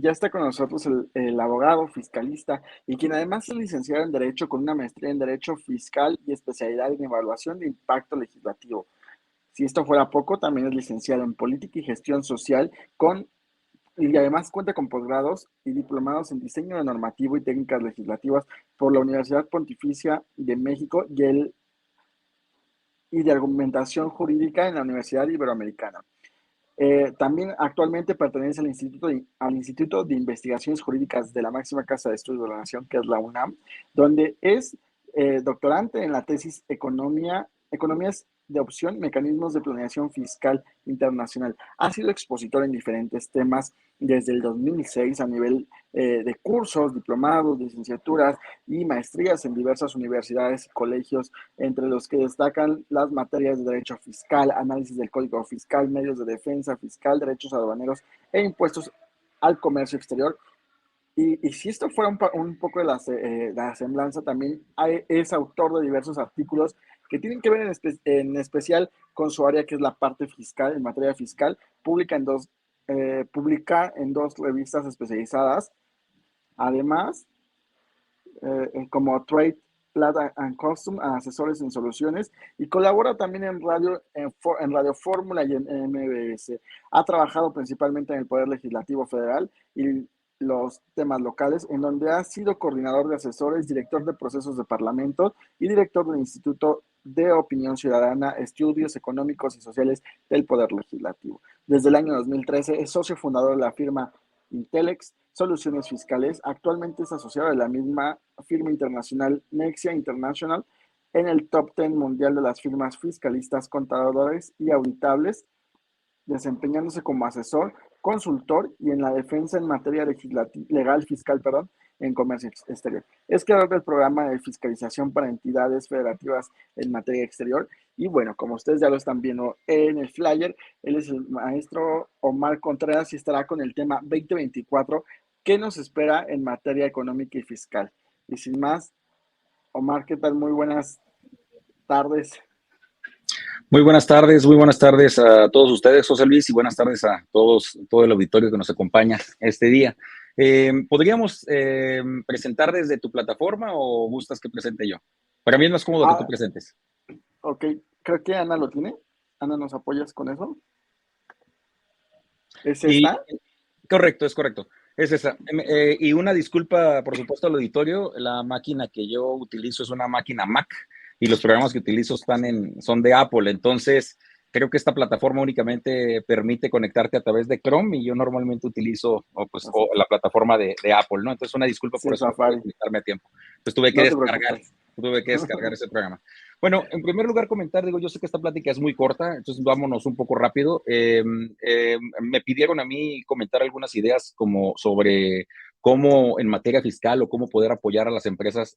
Ya está con nosotros el abogado fiscalista y quien además es licenciado en Derecho con una maestría en Derecho Fiscal y especialidad en Evaluación de Impacto Legislativo. Si esto fuera poco, también es licenciado en Política y Gestión Social y además cuenta con posgrados y diplomados en Diseño de Normativo y Técnicas Legislativas por la Universidad Pontificia de México y de Argumentación Jurídica en la Universidad Iberoamericana. También actualmente pertenece al Instituto de Investigaciones Jurídicas de la máxima casa de estudios de la Nación, que es la UNAM, donde es doctorante en la tesis Economías de Opción, Mecanismos de Planeación Fiscal Internacional. Ha sido expositor en diferentes temas desde el 2006 a nivel de cursos, diplomados, licenciaturas y maestrías en diversas universidades y colegios, entre los que destacan las materias de Derecho Fiscal, Análisis del Código Fiscal, Medios de Defensa Fiscal, Derechos Aduaneros e Impuestos al Comercio Exterior. Y si esto fuera un poco de la semblanza, también es autor de diversos artículos que tienen que ver en especial con su área, que es la parte fiscal, en materia fiscal. Publica en dos revistas especializadas. Además, como Trade, Plata and Custom, asesores en soluciones, y colabora también en Radio Fórmula y en MBS. Ha trabajado principalmente en el Poder Legislativo Federal y los temas locales, en donde ha sido coordinador de asesores, director de procesos de Parlamento y director del Instituto de Opinión Ciudadana, Estudios Económicos y Sociales del Poder Legislativo. Desde el año 2013 es socio fundador de la firma Intelex Soluciones Fiscales. Actualmente es asociado de la misma firma internacional Nexia International en el top 10 mundial de las firmas fiscalistas, contadores y auditables, desempeñándose como asesor, consultor y en la defensa en materia legal fiscal, en comercio exterior. Es creador del programa de fiscalización para entidades federativas en materia exterior. Y bueno, como ustedes ya lo están viendo en el flyer, él es el maestro Omar Contreras y estará con el tema 2024, ¿qué nos espera en materia económica y fiscal? Y sin más, Omar, ¿qué tal? Muy buenas tardes. Muy buenas tardes a todos ustedes, José Luis, y buenas tardes a todo el auditorio que nos acompaña este día. ¿Podríamos presentar desde tu plataforma o gustas que presente yo? Para mí es más cómodo que tú presentes. Ok, creo que Ana lo tiene. Ana, ¿nos apoyas con eso? ¿Es esta? Correcto, es correcto. Es esa. Y una disculpa, por supuesto, al auditorio. La máquina que yo utilizo es una máquina Mac y los programas que utilizo son de Apple. Entonces, creo que esta plataforma únicamente permite conectarte a través de Chrome y yo normalmente utilizo la plataforma de Apple, ¿no? Entonces, una disculpa Sí, por eso, no pude Safari. conectarme a tiempo. Pues tuve No te preocupes. que descargar ese programa. Bueno, en primer lugar comentar, yo sé que esta plática es muy corta, entonces vámonos un poco rápido. Me pidieron a mí comentar algunas ideas como sobre cómo en materia fiscal o cómo poder apoyar a las empresas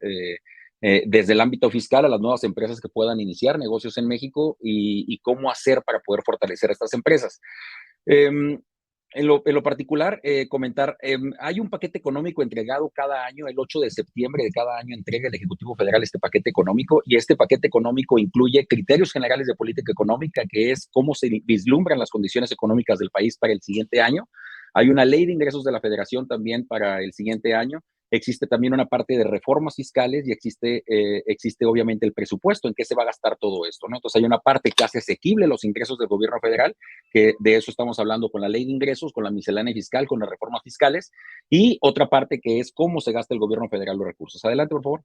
desde el ámbito fiscal, a las nuevas empresas que puedan iniciar negocios en México y cómo hacer para poder fortalecer a estas empresas. En lo particular, comentar, hay un paquete económico entregado cada año, el 8 de septiembre de cada año entrega el Ejecutivo Federal este paquete económico, y este paquete económico incluye criterios generales de política económica, que es cómo se vislumbran las condiciones económicas del país para el siguiente año. Hay una ley de ingresos de la Federación también para el siguiente año. Existe también una parte de reformas fiscales y existe obviamente el presupuesto en qué se va a gastar todo esto, ¿no? Entonces hay una parte que hace asequible los ingresos del gobierno federal, que de eso estamos hablando con la ley de ingresos, con la miscelánea fiscal, con las reformas fiscales, y otra parte que es cómo se gasta el gobierno federal los recursos. Adelante, por favor.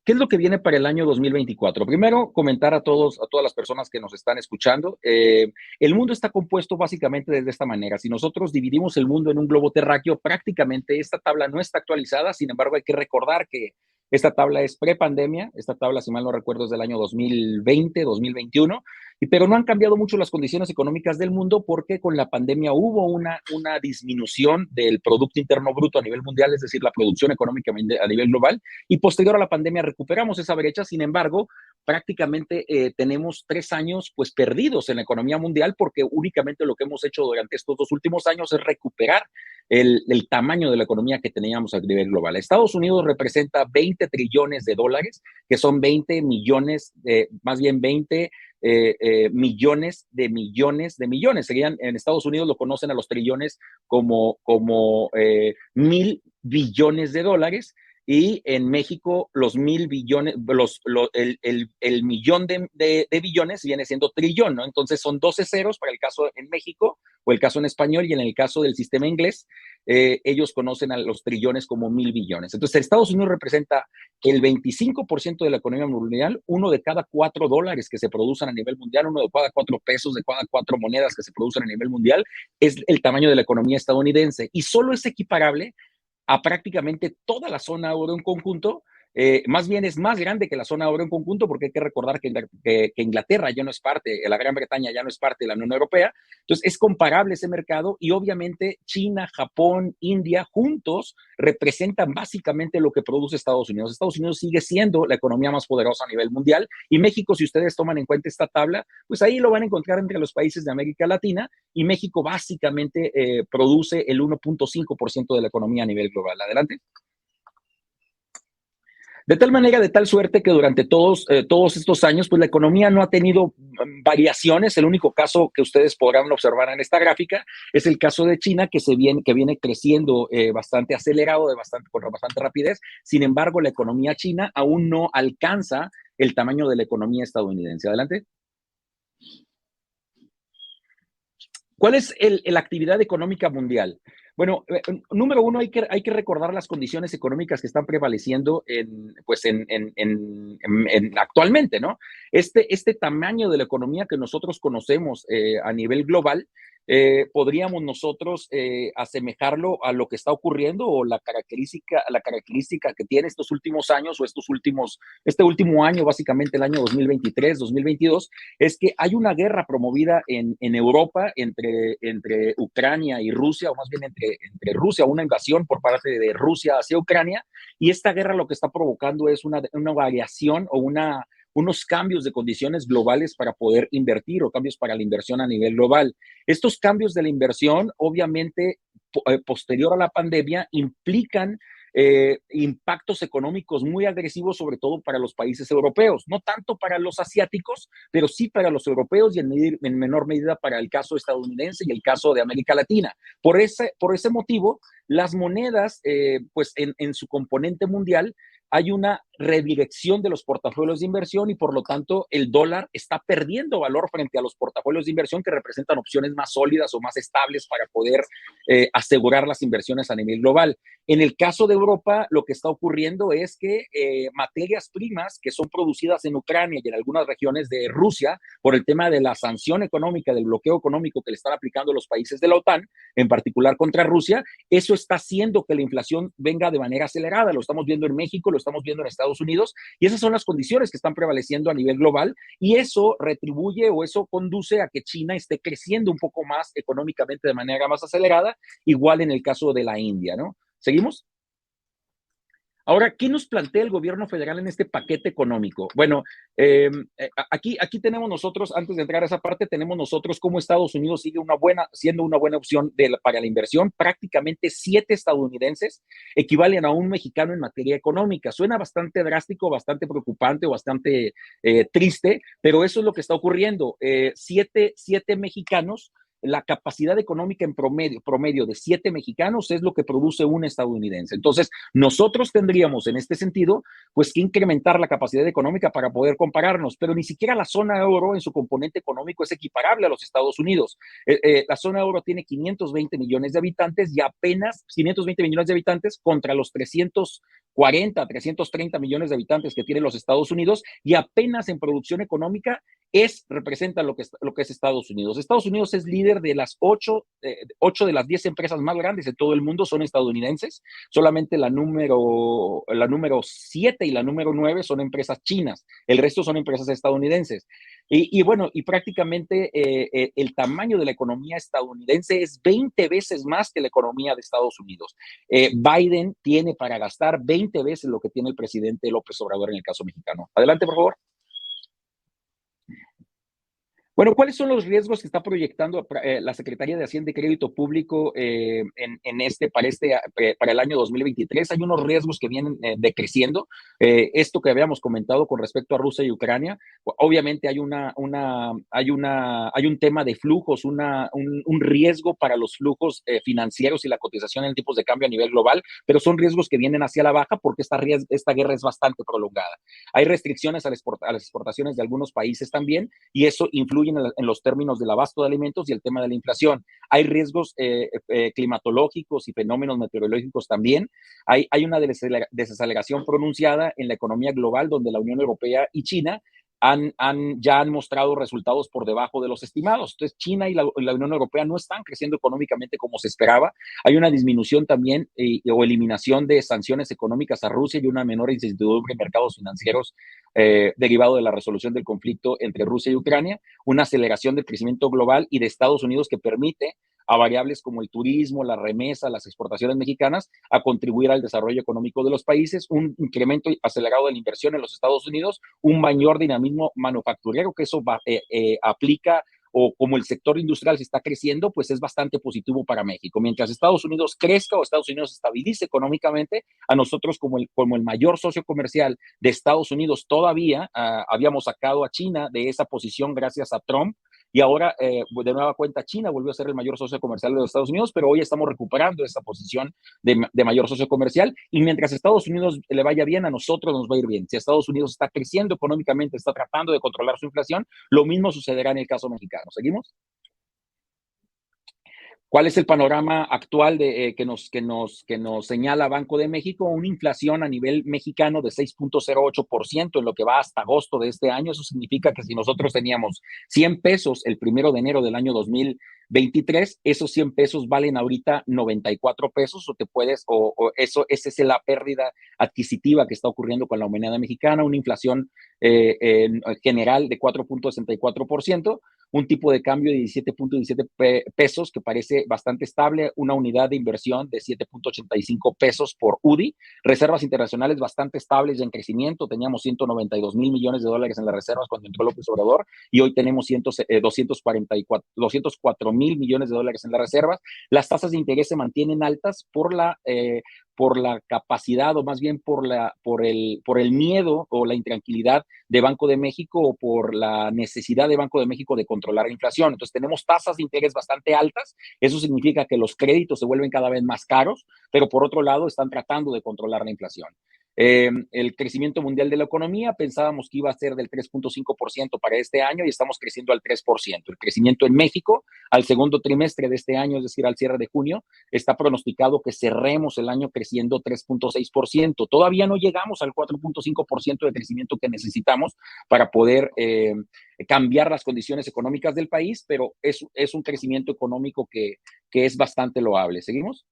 ¿Qué es lo que viene para el año 2024? Primero, comentar a todas las personas que nos están escuchando. El mundo está compuesto básicamente de esta manera. Si nosotros dividimos el mundo en un globo terráqueo, prácticamente esta tabla no está actualizada. Sin embargo, hay que recordar que esta tabla es prepandemia. Esta tabla, si mal no recuerdo, es del año 2020, 2021. Pero no han cambiado mucho las condiciones económicas del mundo porque con la pandemia hubo una disminución del Producto Interno Bruto a nivel mundial, es decir, la producción económica a nivel global, y posterior a la pandemia recuperamos esa brecha. Sin embargo, prácticamente tenemos 3 años pues perdidos en la economía mundial porque únicamente lo que hemos hecho durante estos 2 últimos años es recuperar el tamaño de la economía que teníamos a nivel global. Estados Unidos representa 20 trillones de dólares, que son 20 millones, más bien 20 millones de millones de millones. Serían, en Estados Unidos lo conocen a los trillones como 1,000 billones de dólares. Y en México los 1,000 billones, el millón de billones viene siendo trillón, ¿no? Entonces son 12 ceros para el caso en México o el caso en español, y en el caso del sistema inglés, ellos conocen a los trillones como 1,000 billones. Entonces Estados Unidos representa el 25% de la economía mundial, uno de cada 4 dólares que se producen a nivel mundial, uno de cada 4 pesos, de cada 4 monedas que se producen a nivel mundial, es el tamaño de la economía estadounidense, y solo es equiparable a prácticamente toda la zona euro en conjunto. Más bien es más grande que la zona euro en conjunto, porque hay que recordar que Inglaterra ya no es parte, la Gran Bretaña ya no es parte de la Unión Europea. Entonces es comparable ese mercado, y obviamente China, Japón, India juntos representan básicamente lo que produce Estados Unidos. Estados Unidos sigue siendo la economía más poderosa a nivel mundial, y México, si ustedes toman en cuenta esta tabla, pues ahí lo van a encontrar entre los países de América Latina, y México básicamente produce el 1,5% de la economía a nivel global. Adelante. De tal manera, de tal suerte que durante todos estos años, pues la economía no ha tenido variaciones. El único caso que ustedes podrán observar en esta gráfica es el caso de China, que viene creciendo bastante acelerado, con bastante rapidez. Sin embargo, la economía china aún no alcanza el tamaño de la economía estadounidense. Adelante. ¿Cuál es la actividad económica mundial? Bueno, número uno, hay que recordar las condiciones económicas que están prevaleciendo actualmente, ¿no? Este tamaño de la economía que nosotros conocemos a nivel global, podríamos nosotros asemejarlo a lo que está ocurriendo, o la característica que tiene estos últimos años, o este último año, básicamente el año 2023, 2022, es que hay una guerra promovida en Europa entre Ucrania y Rusia, o más bien entre Rusia, una invasión por parte de Rusia hacia Ucrania, y esta guerra lo que está provocando es una variación o unos cambios de condiciones globales para poder invertir, o cambios para la inversión a nivel global. Estos cambios de la inversión, obviamente, posterior a la pandemia, implican impactos económicos muy agresivos, sobre todo para los países europeos, no tanto para los asiáticos, pero sí para los europeos, y en menor medida para el caso estadounidense y el caso de América Latina. Por ese motivo, las monedas, pues en su componente mundial, hay una redirección de los portafolios de inversión, y por lo tanto el dólar está perdiendo valor frente a los portafolios de inversión, que representan opciones más sólidas o más estables para poder asegurar las inversiones a nivel global. En el caso de Europa, lo que está ocurriendo es que materias primas que son producidas en Ucrania y en algunas regiones de Rusia, por el tema de la sanción económica, del bloqueo económico que le están aplicando los países de la OTAN, en particular contra Rusia, eso está haciendo que la inflación venga de manera acelerada. Lo estamos viendo en México, lo estamos viendo en Estados Unidos, y esas son las condiciones que están prevaleciendo a nivel global, y eso retribuye, o eso conduce a que China esté creciendo un poco más económicamente de manera más acelerada, igual en el caso de la India, ¿no? ¿Seguimos? Ahora, ¿qué nos plantea el gobierno federal en este paquete económico? Bueno, aquí tenemos nosotros, antes de entrar a esa parte, tenemos nosotros cómo Estados Unidos siendo una buena opción para la inversión. Prácticamente 7 estadounidenses equivalen a un mexicano en materia económica. Suena bastante drástico, bastante preocupante o bastante triste, pero eso es lo que está ocurriendo. 7 mexicanos. La capacidad económica en promedio de 7 mexicanos es lo que produce un estadounidense. Entonces, nosotros tendríamos en este sentido, pues, que incrementar la capacidad económica para poder compararnos, pero ni siquiera la zona euro en su componente económico es equiparable a los Estados Unidos. La zona euro tiene 520 millones de habitantes, y apenas 520 millones de habitantes contra los 330 millones de habitantes que tienen los Estados Unidos, y apenas en producción económica representa lo que es Estados Unidos. Estados Unidos es líder de las 8 de las 10 empresas más grandes de todo el mundo son estadounidenses. Solamente la número 7 y la número 9 son empresas chinas. El resto son empresas estadounidenses. Y bueno, y prácticamente el tamaño de la economía estadounidense es 20 veces más que la economía de Estados Unidos. Biden tiene para gastar 20 veces lo que tiene el presidente López Obrador en el caso mexicano. Adelante, por favor. Bueno, ¿cuáles son los riesgos que está proyectando la Secretaría de Hacienda y Crédito Público para el año 2023? Hay unos riesgos que vienen decreciendo. Esto que habíamos comentado con respecto a Rusia y Ucrania, obviamente hay un tema de flujos, un riesgo para los flujos financieros y la cotización en tipos de cambio a nivel global, pero son riesgos que vienen hacia la baja porque esta guerra es bastante prolongada. Hay restricciones a las exportaciones de algunos países también, y eso influye en los términos del abasto de alimentos y el tema de la inflación. Hay riesgos climatológicos y fenómenos meteorológicos también. Hay una desaceleración pronunciada en la economía global, donde la Unión Europea y China ya han mostrado resultados por debajo de los estimados. Entonces, China y la Unión Europea no están creciendo económicamente como se esperaba. Hay una disminución también o eliminación de sanciones económicas a Rusia y una menor incertidumbre en mercados financieros derivado de la resolución del conflicto entre Rusia y Ucrania, una aceleración del crecimiento global y de Estados Unidos que permite a variables como el turismo, la remesa, las exportaciones mexicanas, a contribuir al desarrollo económico de los países, un incremento acelerado de la inversión en los Estados Unidos, un mayor dinamismo manufacturero, que eso aplica o como el sector industrial se está creciendo, pues es bastante positivo para México. Mientras Estados Unidos crezca o Estados Unidos se estabilice económicamente, a nosotros como el mayor socio comercial de Estados Unidos todavía habíamos sacado a China de esa posición gracias a Trump, y ahora de nueva cuenta China volvió a ser el mayor socio comercial de los Estados Unidos, pero hoy estamos recuperando esa posición de mayor socio comercial, y mientras a Estados Unidos le vaya bien, a nosotros nos va a ir bien. Si Estados Unidos está creciendo económicamente, está tratando de controlar su inflación, lo mismo sucederá en el caso mexicano. ¿Seguimos? ¿Cuál es el panorama actual que nos señala Banco de México? Una inflación a nivel mexicano de 6.08% en lo que va hasta agosto de este año. Eso significa que si nosotros teníamos 100 pesos el 1 de enero del año 2023, esos 100 pesos valen ahorita 94 pesos, esa es la pérdida adquisitiva que está ocurriendo con la moneda mexicana, una inflación en general de 4.64%, un tipo de cambio de 17.17 pesos que parece bastante estable, una unidad de inversión de 7.85 pesos por UDI, reservas internacionales bastante estables y en crecimiento. Teníamos 192 mil millones de dólares en las reservas cuando entró López Obrador, y hoy tenemos 204 mil millones de dólares en las reservas. Las tasas de interés se mantienen altas por la capacidad, o más bien por el miedo o la intranquilidad de Banco de México, o por la necesidad de Banco de México de controlar la inflación. Entonces tenemos tasas de interés bastante altas. Eso significa que los créditos se vuelven cada vez más caros, pero por otro lado están tratando de controlar la inflación. El crecimiento mundial de la economía pensábamos que iba a ser del 3.5% para este año y estamos creciendo al 3%. El crecimiento en México al segundo trimestre de este año, es decir, al cierre de junio, está pronosticado que cerremos el año creciendo 3.6%. Todavía no llegamos al 4.5% de crecimiento que necesitamos para poder cambiar las condiciones económicas del país, pero es un crecimiento económico que es bastante loable. ¿Seguimos?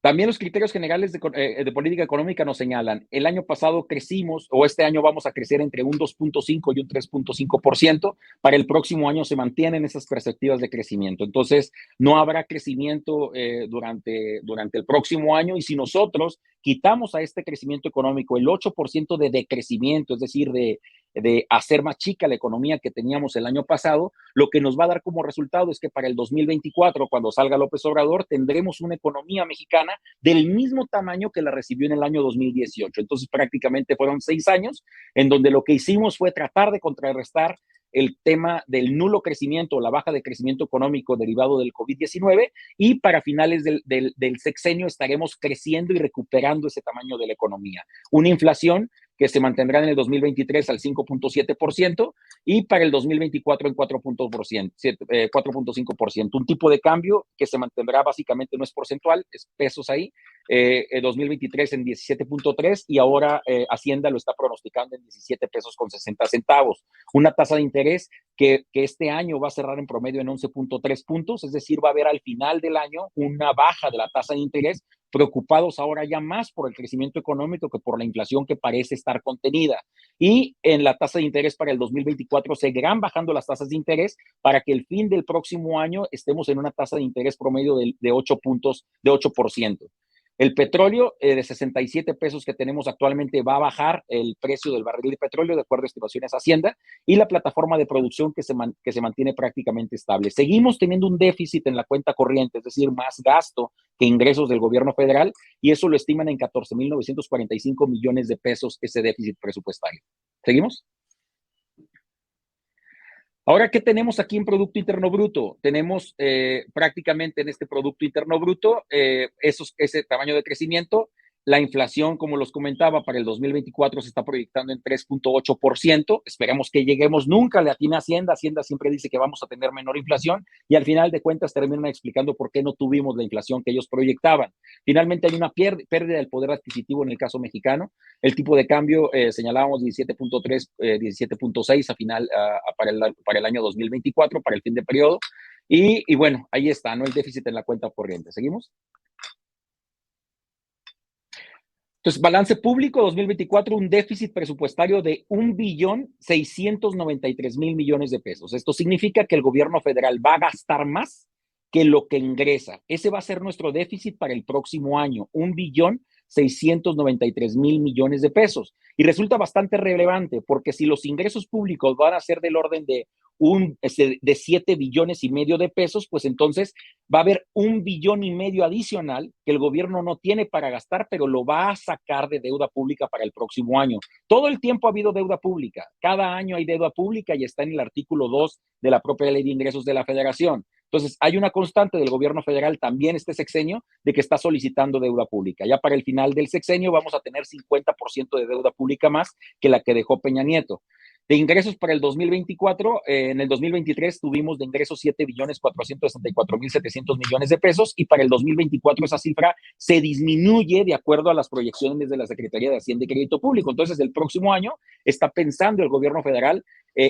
También los criterios generales de política económica nos señalan, el año pasado crecimos, o este año vamos a crecer entre un 2.5 y un 3.5%, para el próximo año se mantienen esas perspectivas de crecimiento. Entonces, no habrá crecimiento durante el próximo año, y si nosotros quitamos a este crecimiento económico el 8% de decrecimiento, es decir, de hacer más chica la economía que teníamos el año pasado, lo que nos va a dar como resultado es que para el 2024, cuando salga López Obrador, tendremos una economía mexicana del mismo tamaño que la recibió en el año 2018. Entonces, prácticamente fueron 6 años en donde lo que hicimos fue tratar de contrarrestar el tema del nulo crecimiento o la baja de crecimiento económico derivado del COVID-19, y para finales del sexenio estaremos creciendo y recuperando ese tamaño de la economía. Una inflación que se mantendrá en el 2023 al 5.7% y para el 2024 en 4.5%. Un tipo de cambio que se mantendrá básicamente, no es porcentual, es pesos ahí, 2023 en 17.3, y ahora Hacienda lo está pronosticando en 17 pesos con 60 centavos. Una tasa de interés que este año va a cerrar en promedio en 11.3 puntos, es decir, va a haber al final del año una baja de la tasa de interés, preocupados ahora ya más por el crecimiento económico que por la inflación que parece estar contenida. Y en la tasa de interés para el 2024 seguirán bajando las tasas de interés para que el fin del próximo año estemos en una tasa de interés promedio de 8 puntos, de 8%. El petróleo de 67 pesos que tenemos actualmente va a bajar el precio del barril de petróleo de acuerdo a estimaciones Hacienda y la plataforma de producción que se mantiene prácticamente estable. Seguimos teniendo un déficit en la cuenta corriente, es decir, más gasto que ingresos del gobierno federal y eso lo estiman en 14,945 millones de pesos ese déficit presupuestario. ¿Seguimos? Ahora, ¿qué tenemos aquí en Producto Interno Bruto? Tenemos prácticamente en este Producto Interno Bruto ese tamaño de crecimiento. La inflación, como los comentaba, para el 2024 se está proyectando en 3,8%. Esperamos que lleguemos, nunca le atina Hacienda. Hacienda siempre dice que vamos a tener menor inflación y al final de cuentas terminan explicando por qué no tuvimos la inflación que ellos proyectaban. Finalmente hay una pérdida del poder adquisitivo en el caso mexicano. El tipo de cambio señalábamos 17.3, 17.6 para el año 2024, para el fin de periodo. Y bueno, ahí está, ¿no? El déficit en la cuenta corriente. ¿Seguimos? Entonces, balance público 2024, un déficit presupuestario de 1,693,000 millones de pesos. Esto significa que el gobierno federal va a gastar más que lo que ingresa. Ese va a ser nuestro déficit para el próximo año, 1,693,000 millones de pesos. Y resulta bastante relevante porque si los ingresos públicos van a ser del orden de 7,5 billones de pesos, pues entonces va a haber 1,5 billones adicional que el gobierno no tiene para gastar, pero lo va a sacar de deuda pública para el próximo año. Todo el tiempo ha habido deuda pública. Cada año hay deuda pública y está en el artículo 2 de la propia Ley de Ingresos de la Federación. Entonces, hay una constante del gobierno federal también este sexenio de que está solicitando deuda pública. Ya para el final del sexenio vamos a tener 50% de deuda pública más que la que dejó Peña Nieto. De ingresos para el 2024, en el 2023 tuvimos de ingresos 7,464,700 millones de pesos y para el 2024 esa cifra se disminuye de acuerdo a las proyecciones de la Secretaría de Hacienda y Crédito Público. Entonces, el próximo año está pensando el gobierno federal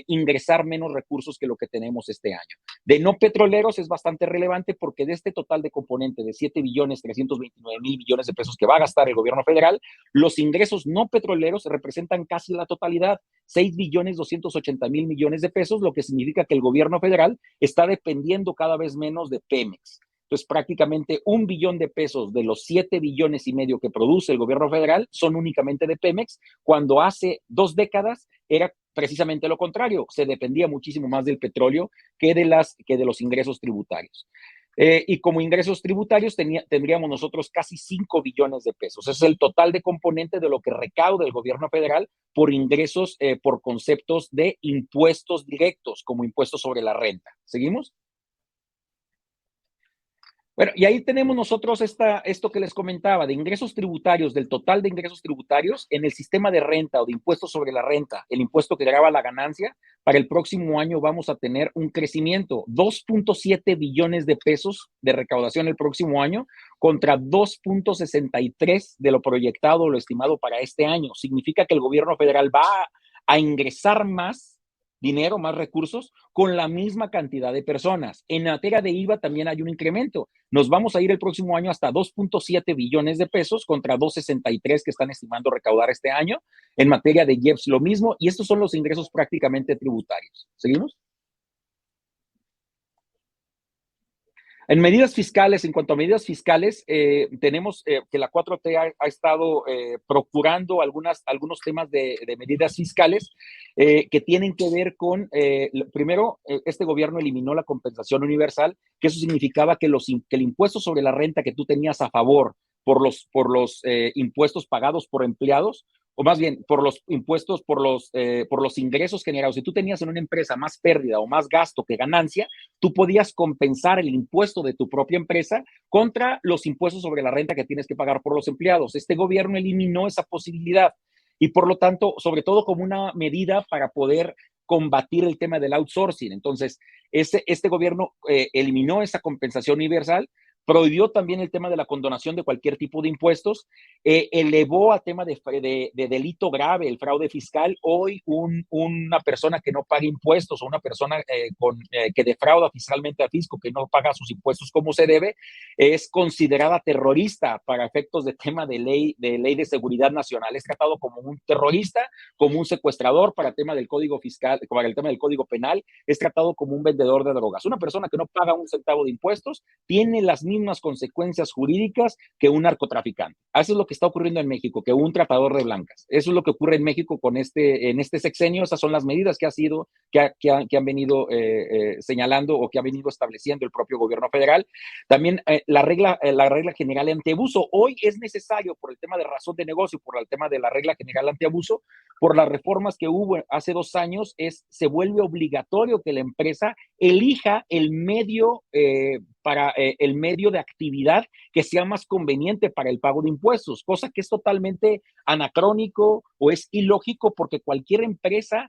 ingresar menos recursos que lo que tenemos este año. De no petroleros es bastante relevante porque de este total de componente de 7,329,000 millones de pesos que va a gastar el gobierno federal, los ingresos no petroleros representan casi la totalidad, 6,280,000 millones de pesos, lo que significa que el gobierno federal está dependiendo cada vez menos de Pemex. Entonces, prácticamente 1 billón de pesos de los 7,5 billones que produce el gobierno federal son únicamente de Pemex, cuando hace 2 décadas era precisamente lo contrario, se dependía muchísimo más del petróleo que de los ingresos tributarios. Y como ingresos tributarios tendríamos nosotros casi 5 billones de pesos. Ese es el total de componente de lo que recauda el gobierno federal por ingresos, por conceptos de impuestos directos, como impuestos sobre la renta. ¿Seguimos? Bueno, y ahí tenemos nosotros esto que les comentaba, de ingresos tributarios, del total de ingresos tributarios en el sistema de renta o de impuestos sobre la renta, el impuesto que grava la ganancia, para el próximo año vamos a tener un crecimiento, 2,7 billones de pesos de recaudación el próximo año contra 2,63 de lo proyectado o lo estimado para este año. Significa que el gobierno federal va a ingresar más dinero, más recursos, con la misma cantidad de personas. En materia de IVA también hay un incremento. Nos vamos a ir el próximo año hasta 2,7 billones de pesos contra 2,63 que están estimando recaudar este año. En materia de IEPS lo mismo, y estos son los ingresos prácticamente tributarios. ¿Seguimos? En medidas fiscales, en cuanto a medidas fiscales, tenemos que la 4T ha estado procurando algunos temas de medidas fiscales que tienen que ver con, primero, este gobierno eliminó la compensación universal, que eso significaba que el impuesto sobre la renta que tú tenías a favor por los impuestos pagados por empleados, o más bien por los impuestos, por los ingresos generados. Si tú tenías en una empresa más pérdida o más gasto que ganancia, tú podías compensar el impuesto de tu propia empresa contra los impuestos sobre la renta que tienes que pagar por los empleados. Este gobierno eliminó esa posibilidad y por lo tanto, sobre todo como una medida para poder combatir el tema del outsourcing. Entonces, este gobierno eliminó esa compensación universal, prohibió también el tema de la condonación de cualquier tipo de impuestos, elevó a tema de delito grave el fraude fiscal. Hoy una persona que no paga impuestos o una persona que defrauda fiscalmente al fisco, que no paga sus impuestos como se debe, es considerada terrorista para efectos de tema de ley de seguridad nacional. Es tratado como un terrorista, como un secuestrador para el tema del código fiscal, para el tema del código penal, es tratado como un vendedor de drogas. Una persona que no paga un centavo de impuestos tiene las mismas mismas consecuencias jurídicas que un narcotraficante. Eso es lo que está ocurriendo en México, que un tratador de blancas. Eso es lo que ocurre en México en este sexenio. Esas son las medidas que han venido señalando o que ha venido estableciendo el propio gobierno federal. También la regla general antiabuso. Hoy es necesario, por el tema de razón de negocio, por el tema de la regla general antiabuso, por las reformas que hubo hace 2 años, se vuelve obligatorio que la empresa elija el medio el medio de actividad que sea más conveniente para el pago de impuestos, cosa que es totalmente anacrónico o es ilógico, porque cualquier empresa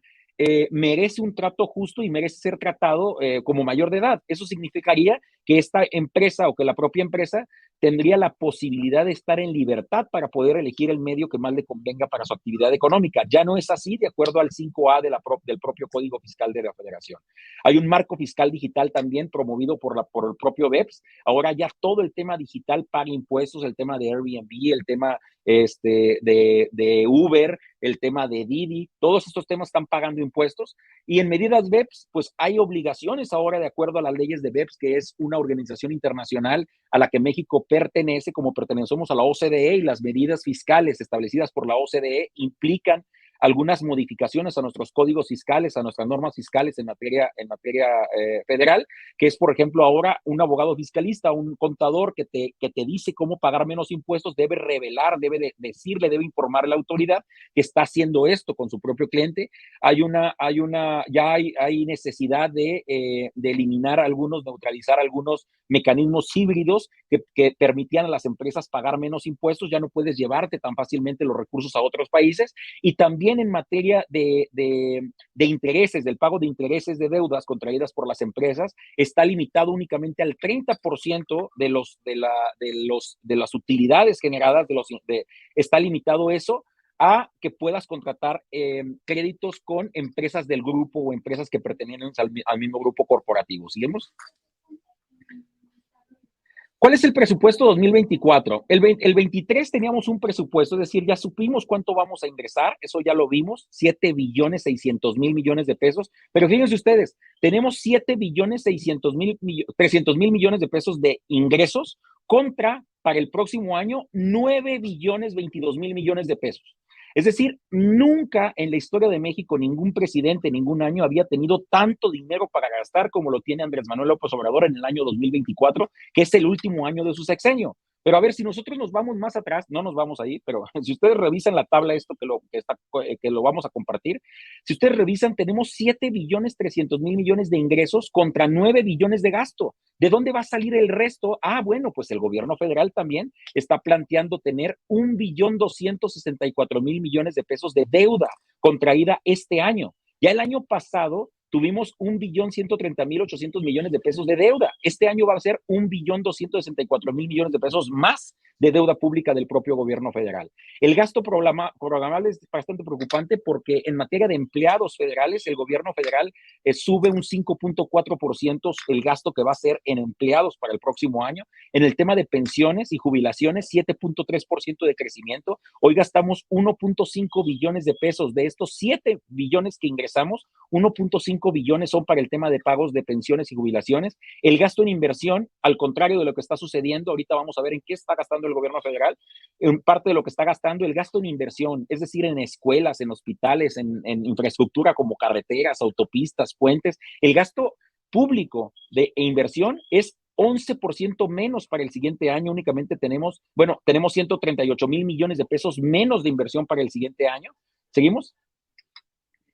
merece un trato justo y merece ser tratado como mayor de edad. Eso significaría que esta empresa o que la propia empresa tendría la posibilidad de estar en libertad para poder elegir el medio que más le convenga para su actividad económica. Ya no es así, de acuerdo al 5A del propio Código Fiscal de la Federación. Hay un marco fiscal digital también promovido por el propio BEPS. Ahora ya todo el tema digital paga impuestos, el tema de Airbnb, el tema de Uber, el tema de Didi, todos estos temas están pagando impuestos. Y en medidas BEPS, pues hay obligaciones ahora de acuerdo a las leyes de BEPS, que es una organización internacional a la que México pertenece, como pertenecemos a la OCDE, y las medidas fiscales establecidas por la OCDE implican algunas modificaciones a nuestros códigos fiscales, a nuestras normas fiscales en materia federal, que es, por ejemplo, ahora un abogado fiscalista, un contador que te dice cómo pagar menos impuestos, debe revelar, debe decirle, debe informar a la autoridad que está haciendo esto con su propio cliente. Ya hay necesidad de eliminar neutralizar algunos mecanismos híbridos que permitían a las empresas pagar menos impuestos. Ya no puedes llevarte tan fácilmente los recursos a otros países. Y también en materia de intereses, del pago de intereses de deudas contraídas por las empresas, está limitado únicamente al 30% de las utilidades generadas, está limitado eso a que puedas contratar créditos con empresas del grupo o empresas que pertenecen al mismo grupo corporativo. ¿Seguimos? ¿Cuál es el presupuesto 2024? El 23 teníamos un presupuesto, es decir, ya supimos cuánto vamos a ingresar, eso ya lo vimos, 7 billones 600 mil millones de pesos, pero fíjense ustedes, tenemos 7 billones 300 mil millones de pesos de ingresos contra, para el próximo año, 9 billones 22 mil millones de pesos. Es decir, nunca en la historia de México ningún presidente, ningún año había tenido tanto dinero para gastar como lo tiene Andrés Manuel López Obrador en el año 2024, que es el último año de su sexenio. Pero a ver, si nosotros nos vamos más atrás, no nos vamos ahí, pero si ustedes revisan la tabla, que lo vamos a compartir, si ustedes revisan, tenemos 7 billones 300 mil millones de ingresos contra 9 billones de gasto. ¿De dónde va a salir el resto? Bueno, pues el gobierno federal también está planteando tener 1.264 mil millones de pesos de deuda contraída este año. Ya el año pasado tuvimos 1.130.800 millones de pesos de deuda. Este año va a ser 1.264 mil millones de pesos más de deuda pública del propio gobierno federal. El gasto programable es bastante preocupante porque en materia de empleados federales, el gobierno federal sube un 5.4% el gasto que va a ser en empleados para el próximo año. En el tema de pensiones y jubilaciones, 7.3% de crecimiento. Hoy gastamos 1.5 billones de pesos. De estos 7 billones que ingresamos, 1.5 billones son para el tema de pagos de pensiones y jubilaciones. El gasto en inversión, al contrario de lo que está sucediendo, ahorita vamos a ver en qué está gastando el gobierno federal. En parte de lo que está gastando, el gasto en inversión, es decir, en escuelas, en hospitales, en infraestructura como carreteras, autopistas, puentes. El gasto público de inversión es 11% menos para el siguiente año. Únicamente tenemos 138 mil millones de pesos menos de inversión para el siguiente año. ¿Seguimos?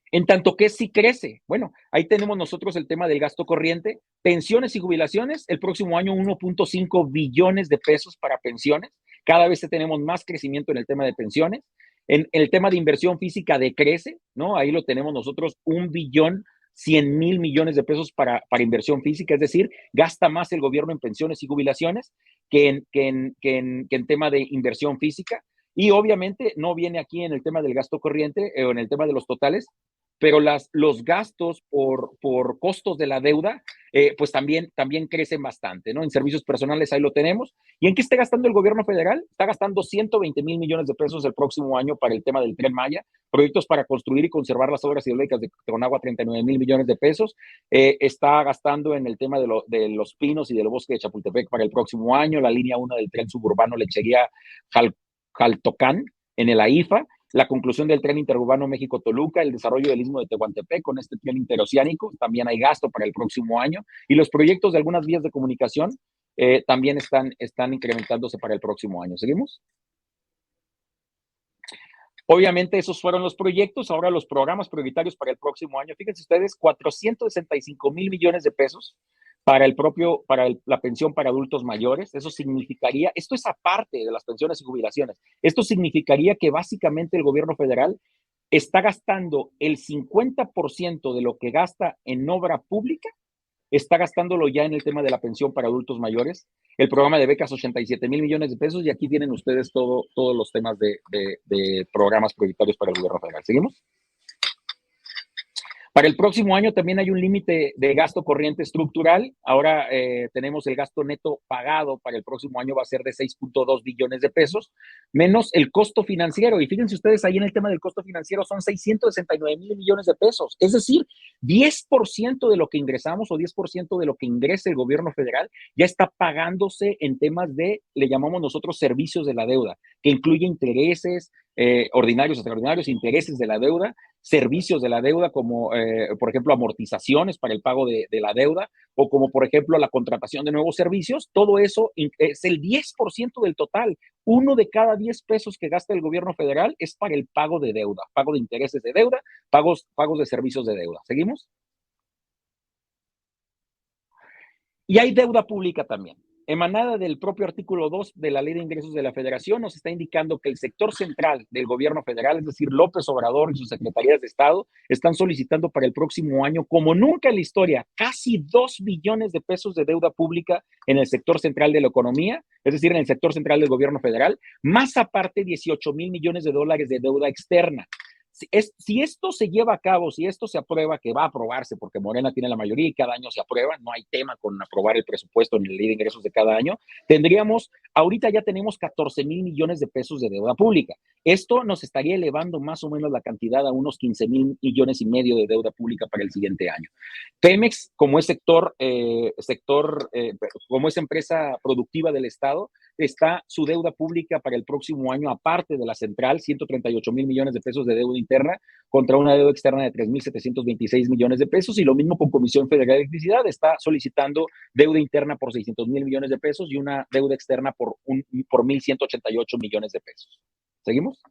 En tanto que sí crece. Bueno, ahí tenemos nosotros el tema del gasto corriente, pensiones y jubilaciones, el próximo año 1.5 billones de pesos para pensiones. Cada vez tenemos más crecimiento en el tema de pensiones. En el tema de inversión física decrece, ¿no? Ahí lo tenemos nosotros, 1.100.000 millones de pesos para inversión física, es decir, gasta más el gobierno en pensiones y jubilaciones que en tema de inversión física. Y obviamente no viene aquí en el tema del gasto corriente o en el tema de los totales, pero los gastos por costos de la deuda, pues también crecen bastante, ¿no? En servicios personales ahí lo tenemos. ¿Y en qué está gastando el gobierno federal? Está gastando 120,000 millones de pesos el próximo año para el tema del Tren Maya, proyectos para construir y conservar las obras hidráulicas de Conagua, 39,000 millones de pesos. Está gastando en el tema de los pinos y del bosque de Chapultepec para el próximo año, la línea 1 del tren suburbano Lechería Jaltocán en el AIFA, la conclusión del tren interurbano México-Toluca, el desarrollo del istmo de Tehuantepec con este tren interoceánico, también hay gasto para el próximo año, y los proyectos de algunas vías de comunicación también están incrementándose para el próximo año. ¿Seguimos? Obviamente esos fueron los proyectos, ahora los programas prioritarios para el próximo año. Fíjense ustedes, 465,000 millones de pesos para la pensión para adultos mayores. Eso significaría, esto es aparte de las pensiones y jubilaciones, esto significaría que básicamente el gobierno federal está gastando el 50% de lo que gasta en obra pública, está gastándolo ya en el tema de la pensión para adultos mayores, el programa de becas 87,000 millones de pesos, y aquí tienen ustedes todos los temas de programas prioritarios para el gobierno federal. ¿Seguimos? Para el próximo año también hay un límite de gasto corriente estructural. Ahora tenemos el gasto neto pagado para el próximo año va a ser de 6.2 billones de pesos, menos el costo financiero. Y fíjense ustedes, ahí en el tema del costo financiero son 669,000 millones de pesos. Es decir, 10% de lo que ingresamos o 10% de lo que ingresa el gobierno federal ya está pagándose en temas de, le llamamos nosotros, servicios de la deuda, que incluye intereses, ordinarios, extraordinarios, intereses de la deuda, servicios de la deuda como, por ejemplo, amortizaciones para el pago de la deuda o como, por ejemplo, la contratación de nuevos servicios. Todo eso es el 10% del total. 1 de cada 10 pesos que gasta el gobierno federal es para el pago de deuda, pago de intereses de deuda, pagos de servicios de deuda. ¿Seguimos? Y hay deuda pública también. Emanada del propio artículo 2 de la Ley de Ingresos de la Federación, nos está indicando que el sector central del gobierno federal, es decir, López Obrador y sus secretarías de Estado, están solicitando para el próximo año, como nunca en la historia, casi 2 billones de pesos de deuda pública en el sector central de la economía, es decir, en el sector central del gobierno federal, más aparte 18,000 millones de dólares de deuda externa. Si esto se lleva a cabo, si esto se aprueba, que va a aprobarse porque Morena tiene la mayoría y cada año se aprueba, no hay tema con aprobar el presupuesto ni la ley de ingresos de cada año, ahorita ya tenemos 14,000 millones de pesos de deuda pública. Esto nos estaría elevando más o menos la cantidad a unos 15,000 millones y medio de deuda pública para el siguiente año. Pemex, como es como es empresa productiva del Estado, está su deuda pública para el próximo año, aparte de la central, 138,000 millones de pesos de deuda interna contra una deuda externa de 3,726 millones de pesos, y lo mismo con Comisión Federal de Electricidad, está solicitando deuda interna por 600,000 millones de pesos y una deuda externa por 1,188 millones de pesos. ¿Seguimos?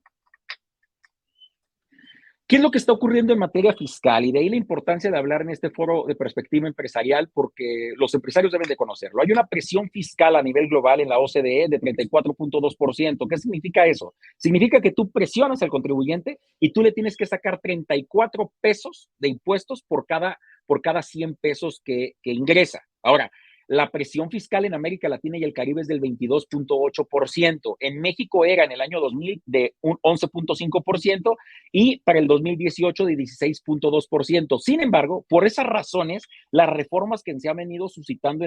¿Qué es lo que está ocurriendo en materia fiscal? Y de ahí la importancia de hablar en este foro de perspectiva empresarial, porque los empresarios deben de conocerlo. Hay una presión fiscal a nivel global en la OCDE de 34.2%. ¿Qué significa eso? Significa que tú presionas al contribuyente y tú le tienes que sacar 34 pesos de impuestos por cada 100 pesos que ingresa. Ahora, la presión fiscal en América Latina y el Caribe es del 22.8%. En México era en el año 2000 de un 11.5% y para el 2018 de 16.2%. Sin embargo, por esas razones, las reformas que se han venido suscitando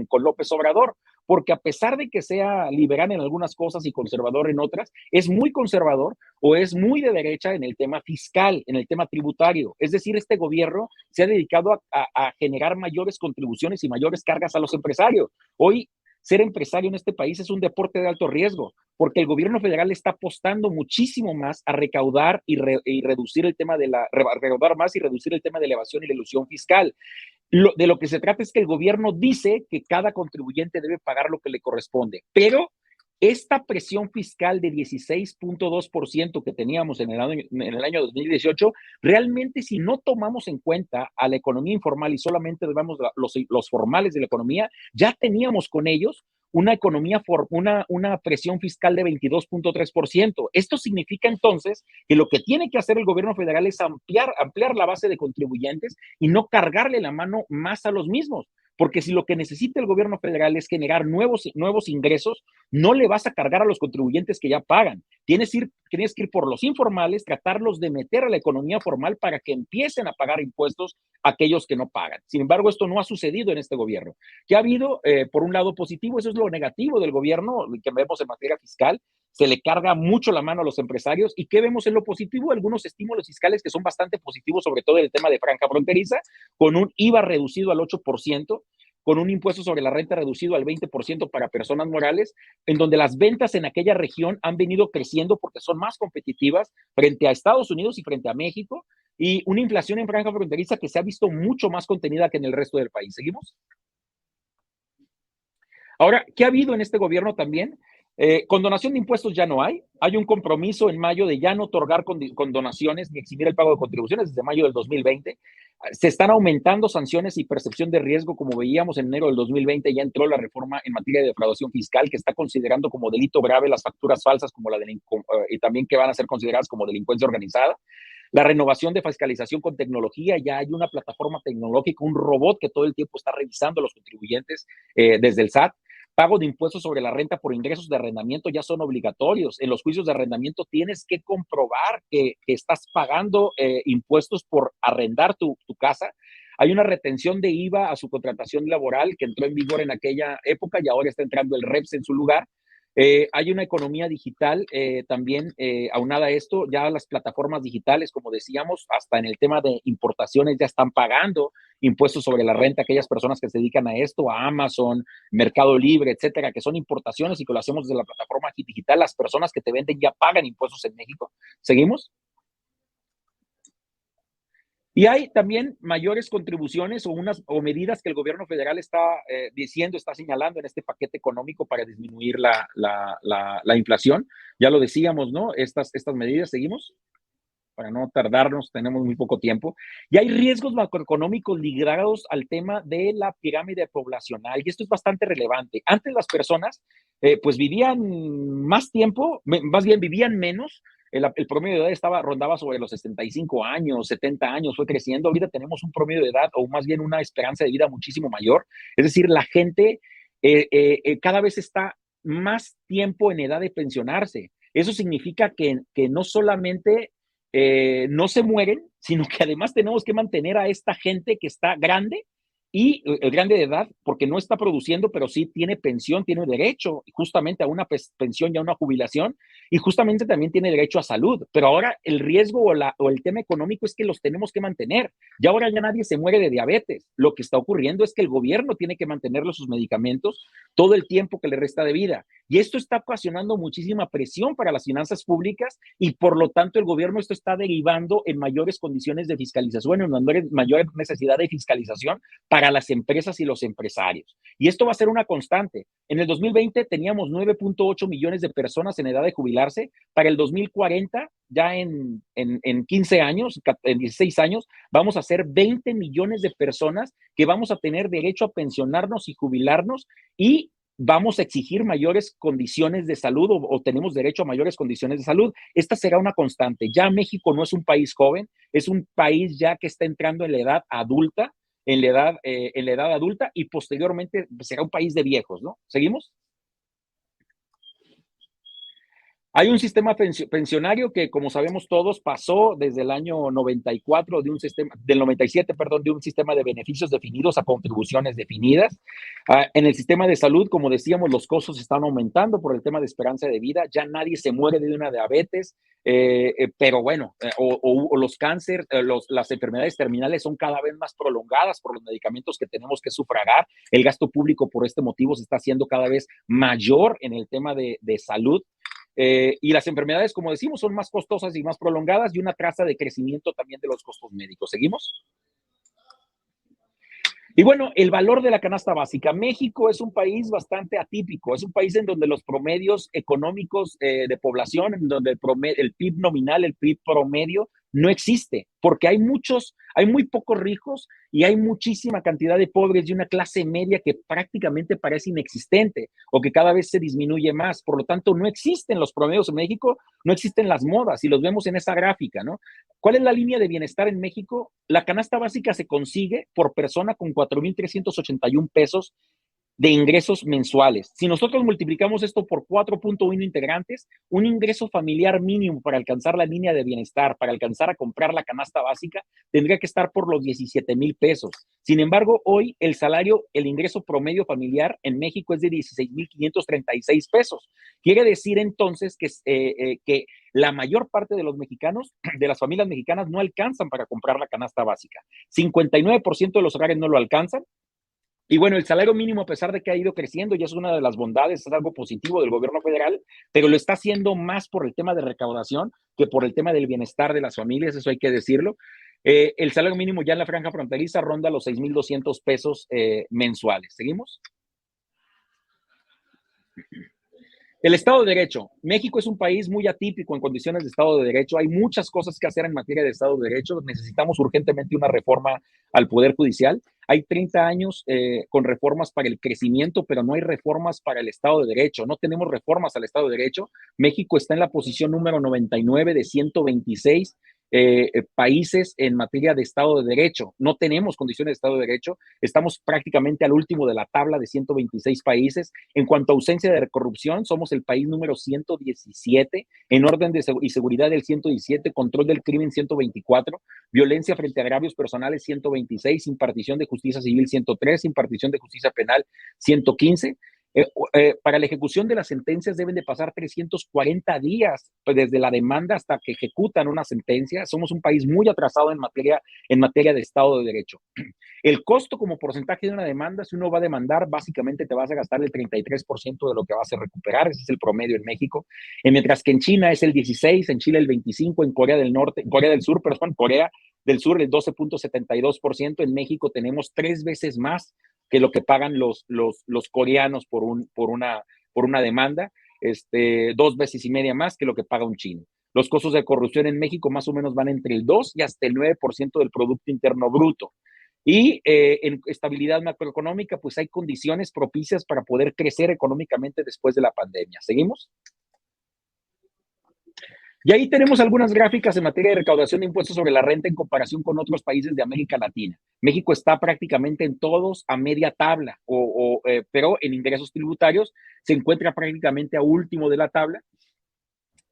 con López Obrador, porque a pesar de que sea liberal en algunas cosas y conservador en otras, es muy conservador o es muy de derecha en el tema fiscal, en el tema tributario. Es decir, este gobierno se ha dedicado a generar mayores contribuciones y mayores cargas a los empresarios. Hoy, ser empresario en este país es un deporte de alto riesgo, porque el gobierno federal está apostando muchísimo más a recaudar y reducir el tema recaudar más y reducir el tema de evasión y la elusión fiscal. De lo que se trata es que el gobierno dice que cada contribuyente debe pagar lo que le corresponde, pero esta presión fiscal de 16.2% que teníamos en el año 2018, realmente si no tomamos en cuenta a la economía informal y solamente vemos los formales de la economía, ya teníamos con ellos una presión fiscal de 22.3%. Esto significa entonces que lo que tiene que hacer el gobierno federal es ampliar la base de contribuyentes y no cargarle la mano más a los mismos. Porque si lo que necesita el gobierno federal es generar nuevos ingresos, no le vas a cargar a los contribuyentes que ya pagan. Tienes que ir por los informales, tratarlos de meter a la economía formal para que empiecen a pagar impuestos a aquellos que no pagan. Sin embargo, esto no ha sucedido en este gobierno. Que ha habido, por un lado positivo, eso es lo negativo del gobierno, que vemos en materia fiscal, se le carga mucho la mano a los empresarios. ¿Y qué vemos en lo positivo? Algunos estímulos fiscales que son bastante positivos, sobre todo en el tema de franja fronteriza, con un IVA reducido al 8%, con un impuesto sobre la renta reducido al 20% para personas morales, en donde las ventas en aquella región han venido creciendo porque son más competitivas frente a Estados Unidos y frente a México, y una inflación en franja fronteriza que se ha visto mucho más contenida que en el resto del país. ¿Seguimos? Ahora, ¿qué ha habido en este gobierno también? Condonación de impuestos ya no hay. Hay un compromiso en mayo de ya no otorgar condonaciones ni eximir el pago de contribuciones desde mayo del 2020. Se están aumentando sanciones y percepción de riesgo, como veíamos en enero del 2020, ya entró la reforma en materia de defraudación fiscal que está considerando como delito grave las facturas falsas como y también que van a ser consideradas como delincuencia organizada. La renovación de fiscalización con tecnología, ya hay una plataforma tecnológica, un robot que todo el tiempo está revisando a los contribuyentes desde el SAT. Pago de impuestos sobre la renta por ingresos de arrendamiento ya son obligatorios. En los juicios de arrendamiento tienes que comprobar que estás pagando impuestos por arrendar tu casa. Hay una retención de IVA a su contratación laboral que entró en vigor en aquella época y ahora está entrando el REPS en su lugar. Hay una economía digital también aunada a esto, ya las plataformas digitales, como decíamos, hasta en el tema de importaciones ya están pagando impuestos sobre la renta, aquellas personas que se dedican a esto, a Amazon, Mercado Libre, etcétera, que son importaciones y que lo hacemos desde la plataforma digital, las personas que te venden ya pagan impuestos en México. ¿Seguimos? Y hay también mayores contribuciones o medidas que el gobierno federal está está señalando en este paquete económico para disminuir la inflación. Ya lo decíamos, ¿no? Estas medidas, ¿seguimos? Para no tardarnos, tenemos muy poco tiempo. Y hay riesgos macroeconómicos ligados al tema de la pirámide poblacional, y esto es bastante relevante. Antes las personas, pues vivían más tiempo, más bien vivían menos. El promedio de edad rondaba sobre los 65 años, 70 años, fue creciendo. Ahorita tenemos un promedio de edad, o más bien una esperanza de vida muchísimo mayor. Es decir, la gente cada vez está más tiempo en edad de pensionarse. Eso significa que no solamente no se mueren, sino que además tenemos que mantener a esta gente que está grande y grande de edad, porque no está produciendo, pero sí tiene pensión, tiene derecho justamente a una pensión y a una jubilación, y justamente también tiene derecho a salud. Pero ahora el riesgo o el tema económico es que los tenemos que mantener. Y ahora ya nadie se muere de diabetes. Lo que está ocurriendo es que el gobierno tiene que mantenerle sus medicamentos todo el tiempo que le resta de vida. Y esto está ocasionando muchísima presión para las finanzas públicas, y por lo tanto el gobierno esto está derivando en mayores condiciones de fiscalización, en mayor necesidad de fiscalización para las empresas y los empresarios. Y esto va a ser una constante. En el 2020 teníamos 9.8 millones de personas en edad de jubilarse. Para el 2040, ya en 15 años, en 16 años, vamos a ser 20 millones de personas que vamos a tener derecho a pensionarnos y jubilarnos, y vamos a exigir mayores condiciones de salud o tenemos derecho a mayores condiciones de salud. Esta será una constante. Ya México no es un país joven, es un país ya que está entrando en la edad adulta, en la edad adulta, y posteriormente será un país de viejos, ¿no? ¿Seguimos? Hay un sistema pensionario que, como sabemos todos, pasó desde el año 94 del 97, perdón, de un sistema de beneficios definidos a contribuciones definidas. En el sistema de salud, como decíamos, los costos están aumentando por el tema de esperanza de vida. Ya nadie se muere de una diabetes, pero bueno, o los cánceres, las enfermedades terminales son cada vez más prolongadas por los medicamentos que tenemos que sufragar. El gasto público por este motivo se está haciendo cada vez mayor en el tema de salud. Y las enfermedades, como decimos, son más costosas y más prolongadas, y una tasa de crecimiento también de los costos médicos. ¿Seguimos? Y bueno, el valor de la canasta básica. México es un país bastante atípico, es un país en donde los promedios económicos de población, en donde el PIB nominal, el PIB promedio, no existe, porque hay muy pocos ricos y hay muchísima cantidad de pobres y una clase media que prácticamente parece inexistente o que cada vez se disminuye más. Por lo tanto, no existen los promedios en México, no existen las modas, y los vemos en esa gráfica, ¿no? ¿Cuál es la línea de bienestar en México? La canasta básica se consigue por persona con 4,381 pesos de ingresos mensuales. Si nosotros multiplicamos esto por 4.1 integrantes, un ingreso familiar mínimo para alcanzar la línea de bienestar, para alcanzar a comprar la canasta básica, tendría que estar por los 17,000 pesos. Sin embargo, hoy el ingreso promedio familiar en México es de 16,536 pesos. Quiere decir entonces que la mayor parte de los mexicanos, de las familias mexicanas, no alcanzan para comprar la canasta básica. 59% de los hogares no lo alcanzan. Y bueno, el salario mínimo, a pesar de que ha ido creciendo, ya es una de las bondades, es algo positivo del gobierno federal, pero lo está haciendo más por el tema de recaudación que por el tema del bienestar de las familias, eso hay que decirlo. El salario mínimo ya en la franja fronteriza ronda los 6,200 pesos mensuales. ¿Seguimos? El Estado de Derecho. México es un país muy atípico en condiciones de Estado de Derecho. Hay muchas cosas que hacer en materia de Estado de Derecho. Necesitamos urgentemente una reforma al Poder Judicial. Hay 30 años con reformas para el crecimiento, pero no hay reformas para el Estado de Derecho. No tenemos reformas al Estado de Derecho. México está en la posición número 99 de 126 países en materia de Estado de Derecho. No tenemos condiciones de Estado de Derecho. Estamos prácticamente al último de la tabla de 126 países. En cuanto a ausencia de corrupción, somos el país número 117, en orden de y seguridad del 117, control del crimen 124, violencia frente a agravios personales 126, impartición de justicia civil 103, impartición de justicia penal 115. Para la ejecución de las sentencias deben de pasar 340 días desde la demanda hasta que ejecutan una sentencia. Somos un país muy atrasado en materia de Estado de Derecho. El costo como porcentaje de una demanda, si uno va a demandar, básicamente te vas a gastar el 33% de lo que vas a recuperar. Ese es el promedio en México. Mientras que en China es el 16%, en Chile el 25%, en Corea del Sur, Corea del Sur el 12.72%. En México tenemos 3 veces más que lo que pagan los coreanos por una demanda, 2 veces y media más que lo que paga un chino. Los costos de corrupción en México más o menos van entre el 2 y hasta el 9% del Producto Interno Bruto. Y en estabilidad macroeconómica, pues hay condiciones propicias para poder crecer económicamente después de la pandemia. ¿Seguimos? Y ahí tenemos algunas gráficas en materia de recaudación de impuestos sobre la renta en comparación con otros países de América Latina. México está prácticamente en todos a media tabla, pero en ingresos tributarios se encuentra prácticamente a último de la tabla.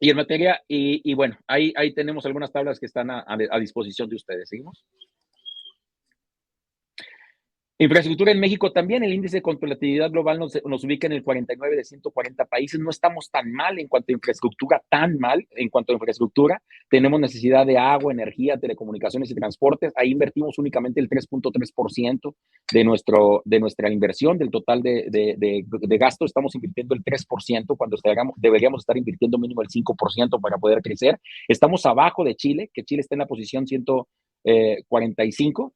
Y en materia, y bueno, ahí tenemos algunas tablas que están a disposición de ustedes. ¿Seguimos? Infraestructura en México también, el índice de competitividad global nos ubica en el 49 de 140 países. No estamos tan mal en cuanto a infraestructura, Tenemos necesidad de agua, energía, telecomunicaciones y transportes. Ahí invertimos únicamente el 3.3% de nuestra inversión, del total de gasto. Estamos invirtiendo el 3% cuando deberíamos estar invirtiendo mínimo el 5% para poder crecer. Estamos abajo de Chile, que Chile está en la posición 145.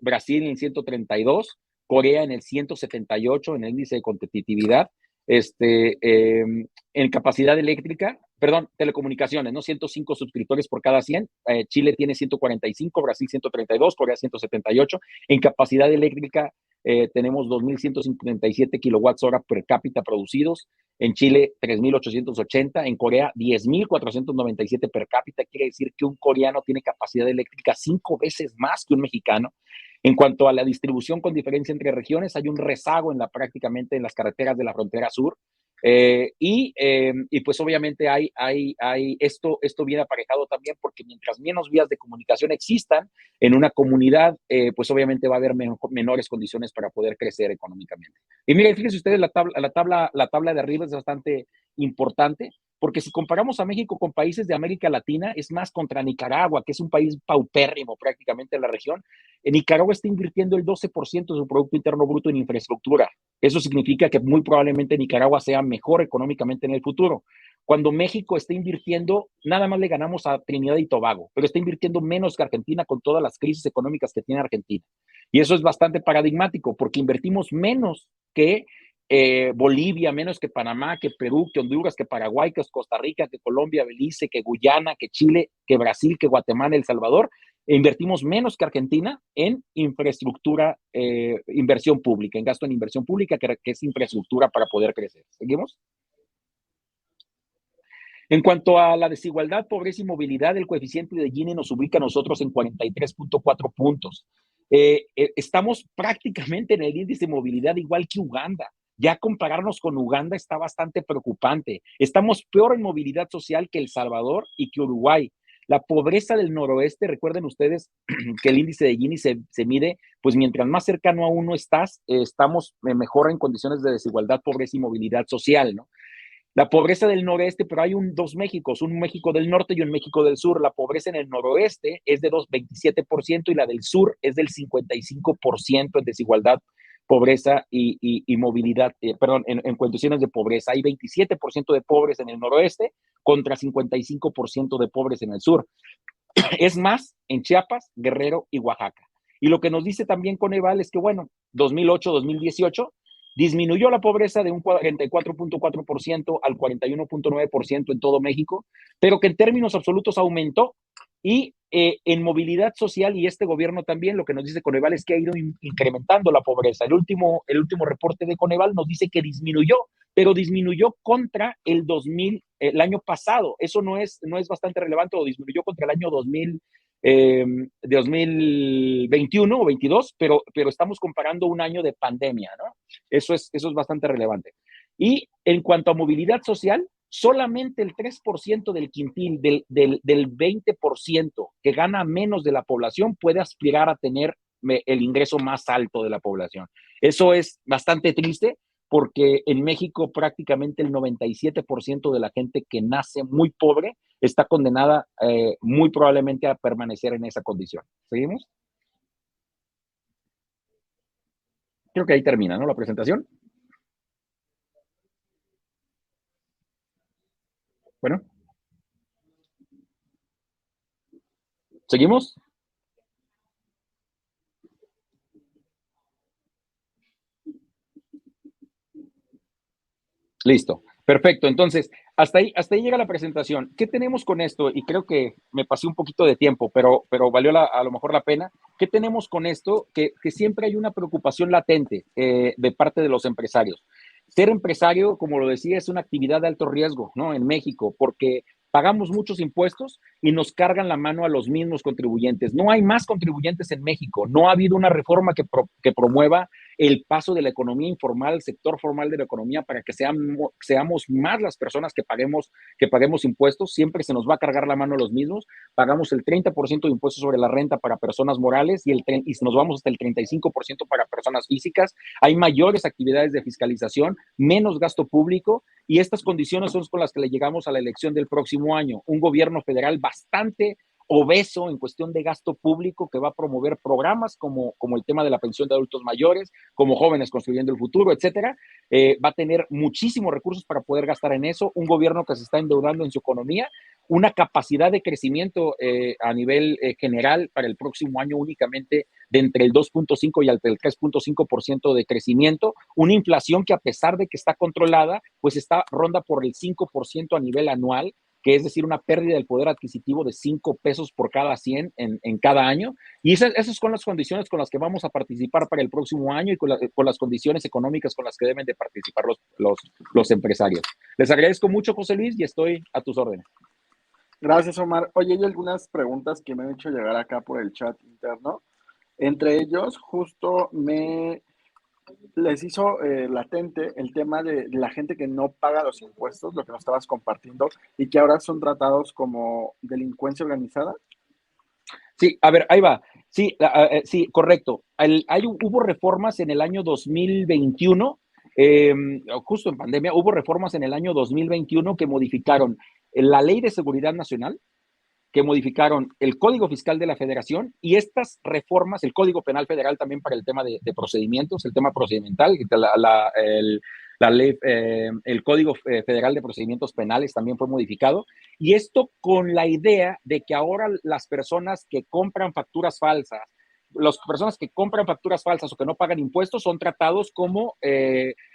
Brasil en el 132, Corea en el 178 en el índice de competitividad, en capacidad eléctrica, telecomunicaciones, ¿no? 105 suscriptores por cada 100, Chile tiene 145, Brasil 132, Corea 178, en capacidad eléctrica tenemos 2,157 kilowatts hora per cápita producidos, en Chile 3,880, en Corea 10,497 per cápita. Quiere decir que un coreano tiene capacidad eléctrica 5 veces más que un mexicano. En cuanto a la distribución con diferencia entre regiones, hay un rezago prácticamente en las carreteras de la frontera sur. Y pues obviamente esto viene aparejado también porque mientras menos vías de comunicación existan en una comunidad, pues obviamente va a haber menores condiciones para poder crecer económicamente. Y miren, fíjense ustedes, la tabla de arriba es bastante importante, porque si comparamos a México con países de América Latina, es más contra Nicaragua, que es un país paupérrimo prácticamente en la región. Nicaragua está invirtiendo el 12% de su Producto Interno Bruto en infraestructura. Eso significa que muy probablemente Nicaragua sea mejor económicamente en el futuro. Cuando México está invirtiendo, nada más le ganamos a Trinidad y Tobago, pero está invirtiendo menos que Argentina con todas las crisis económicas que tiene Argentina. Y eso es bastante paradigmático, porque invertimos menos que Bolivia, menos que Panamá, que Perú, que Honduras, que Paraguay, que Costa Rica, que Colombia, Belice, que Guyana, que Chile, que Brasil, que Guatemala, El Salvador. Invertimos menos que Argentina en infraestructura, inversión pública, en gasto en inversión pública, que es infraestructura para poder crecer. ¿Seguimos? En cuanto a la desigualdad, pobreza y movilidad, el coeficiente de Gini nos ubica a nosotros en 43.4 puntos. estamos prácticamente en el índice de movilidad igual que Uganda. Ya compararnos con Uganda está bastante preocupante. Estamos peor en movilidad social que El Salvador y que Uruguay. La pobreza del noroeste, recuerden ustedes que el índice de Gini se mide, pues mientras más cercano a uno estás, estamos mejor en condiciones de desigualdad, pobreza y movilidad social, ¿no? La pobreza del noreste, pero hay dos Méxicos, un México del norte y un México del sur. La pobreza en el noroeste es de 27% y la del sur es del 55% en desigualdad, pobreza y movilidad, perdón, en condiciones de pobreza. Hay 27% de pobres en el noroeste contra 55% de pobres en el sur. Es más en Chiapas, Guerrero y Oaxaca. Y lo que nos dice también Coneval es que, bueno, 2008-2018 disminuyó la pobreza de un 44.4% al 41.9% en todo México, pero que en términos absolutos aumentó. Y en movilidad social, y este gobierno también, lo que nos dice Coneval es que ha ido incrementando la pobreza. El último reporte de Coneval nos dice que disminuyó, pero disminuyó contra el año pasado. Eso no es bastante relevante, o disminuyó contra el año 2021 o 22, pero estamos comparando un año de pandemia, ¿no? Eso es bastante relevante. Y en cuanto a movilidad social, solamente el 3% del quintil, del 20% que gana menos de la población puede aspirar a tener el ingreso más alto de la población. Eso es bastante triste, porque en México prácticamente el 97% de la gente que nace muy pobre está condenada muy probablemente a permanecer en esa condición. ¿Seguimos? Creo que ahí termina, ¿no? La presentación. Bueno, ¿seguimos? Listo. Perfecto. Entonces, hasta ahí llega la presentación. ¿Qué tenemos con esto? Y creo que me pasé un poquito de tiempo, pero valió a lo mejor la pena. ¿Qué tenemos con esto? Que siempre hay una preocupación latente de parte de los empresarios. Ser empresario, como lo decía, es una actividad de alto riesgo, ¿no? En México, porque pagamos muchos impuestos y nos cargan la mano a los mismos contribuyentes. No hay más contribuyentes en México. No ha habido una reforma que promueva el paso de la economía informal al sector formal de la economía para que seamos más las personas que paguemos impuestos. Siempre se nos va a cargar la mano a los mismos. Pagamos el 30% de impuestos sobre la renta para personas morales y nos vamos hasta el 35% para personas físicas. Hay mayores actividades de fiscalización, menos gasto público, y estas condiciones son con las que le llegamos a la elección del próximo año. Un gobierno federal bastante obeso en cuestión de gasto público, que va a promover programas como el tema de la pensión de adultos mayores, como Jóvenes Construyendo el Futuro, etcétera. Va a tener muchísimos recursos para poder gastar en eso. Un gobierno que se está endeudando en su economía, una capacidad de crecimiento a nivel general para el próximo año únicamente de entre el 2.5 y el 3.5% de crecimiento, una inflación que, a pesar de que está controlada, pues ronda por el 5% a nivel anual, que es decir, una pérdida del poder adquisitivo de 5 pesos por cada 100 en cada año. Y esas son las condiciones con las que vamos a participar para el próximo año, y con las condiciones económicas con las que deben de participar los empresarios. Les agradezco mucho, José Luis, y estoy a tus órdenes. Gracias, Omar. Oye, hay algunas preguntas que me han hecho llegar acá por el chat interno. Entre ellos, justo les hizo latente el tema de la gente que no paga los impuestos, lo que nos estabas compartiendo, y que ahora son tratados como delincuencia organizada. Sí, a ver, ahí va. Sí, sí, correcto. Hubo reformas en el año 2021, justo en pandemia, hubo reformas en el año 2021 que modificaron la Ley de Seguridad Nacional, que modificaron el Código Fiscal de la Federación, y estas reformas, el Código Penal Federal también para el tema de procedimientos, el tema procedimental, la ley, el Código Federal de Procedimientos Penales también fue modificado, y esto con la idea de que ahora las personas que compran facturas falsas, o que no pagan impuestos son tratados como,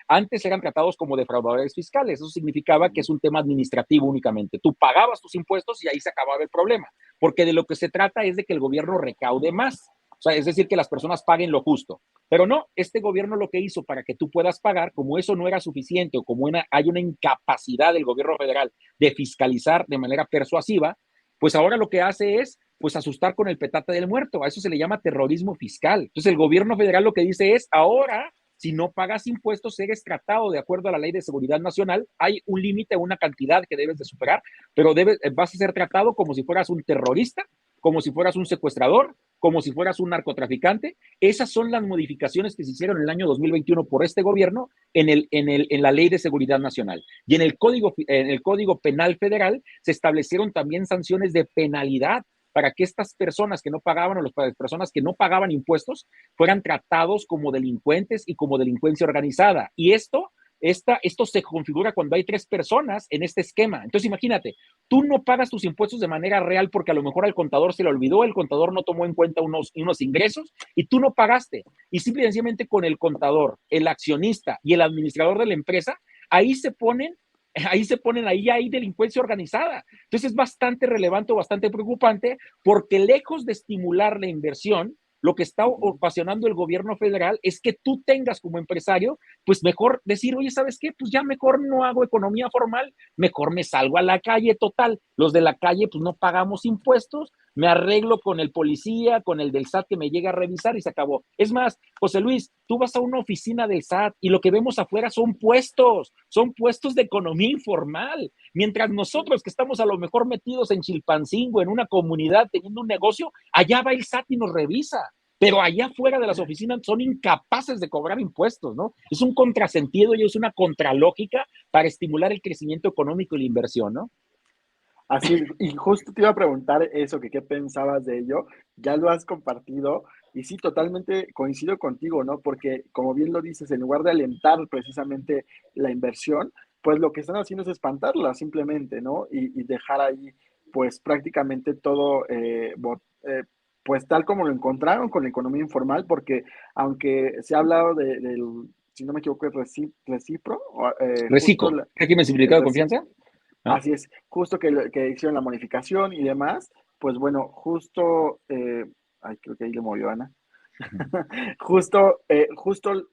antes eran tratados como defraudadores fiscales. Eso significaba que es un tema administrativo únicamente. Tú pagabas tus impuestos y ahí se acababa el problema, porque de lo que se trata es de que el gobierno recaude más. O sea, es decir, que las personas paguen lo justo. Pero no, este gobierno lo que hizo para que tú puedas pagar, como eso no era suficiente, o como hay una incapacidad del gobierno federal de fiscalizar de manera persuasiva, pues ahora lo que hace es pues asustar con el petate del muerto. A eso se le llama terrorismo fiscal. Entonces el gobierno federal lo que dice es, ahora, si no pagas impuestos, eres tratado de acuerdo a la Ley de Seguridad Nacional. Hay un límite, una cantidad que debes de superar, pero vas a ser tratado como si fueras un terrorista, como si fueras un secuestrador, como si fueras un narcotraficante. Esas son las modificaciones que se hicieron en el año 2021 por este gobierno en la Ley de Seguridad Nacional. Y en el Código Penal Federal se establecieron también sanciones de penalidad para que estas personas que no pagaban o las personas que no pagaban impuestos fueran tratados como delincuentes y como delincuencia organizada. Y esto se configura cuando hay 3 personas en este esquema. Entonces, imagínate, tú no pagas tus impuestos de manera real porque a lo mejor al contador se le olvidó, el contador no tomó en cuenta unos ingresos y tú no pagaste. Y simplemente con el contador, el accionista y el administrador de la empresa, ahí hay delincuencia organizada. Entonces es bastante relevante o bastante preocupante porque lejos de estimular la inversión, lo que está ocasionando el gobierno federal es que tú tengas como empresario, pues mejor decir, oye, ¿sabes qué? Pues ya mejor no hago economía formal, mejor me salgo a la calle total. Los de la calle, pues no pagamos impuestos, me arreglo con el policía, con el del SAT que me llega a revisar y se acabó. Es más, José Luis, tú vas a una oficina del SAT y lo que vemos afuera son puestos de economía informal. Mientras nosotros que estamos a lo mejor metidos en Chilpancingo, en una comunidad teniendo un negocio, allá va el SAT y nos revisa. Pero allá afuera de las oficinas son incapaces de cobrar impuestos, ¿no? Es un contrasentido y es una contralógica para estimular el crecimiento económico y la inversión, ¿no? Así, y justo te iba a preguntar eso, que qué pensabas de ello, ya lo has compartido, y sí, totalmente coincido contigo, ¿no? Porque, como bien lo dices, en lugar de alentar precisamente la inversión, pues lo que están haciendo es espantarla simplemente, ¿no? Y dejar ahí, pues prácticamente todo, pues tal como lo encontraron con la economía informal, porque aunque se ha hablado del, si no me equivoco, es Recipro, justo Reciclo, régimen el simplificado de confianza, ¿no? Así es, justo que hicieron la modificación y demás, pues bueno, justo, ay, creo que ahí le movió Ana, justo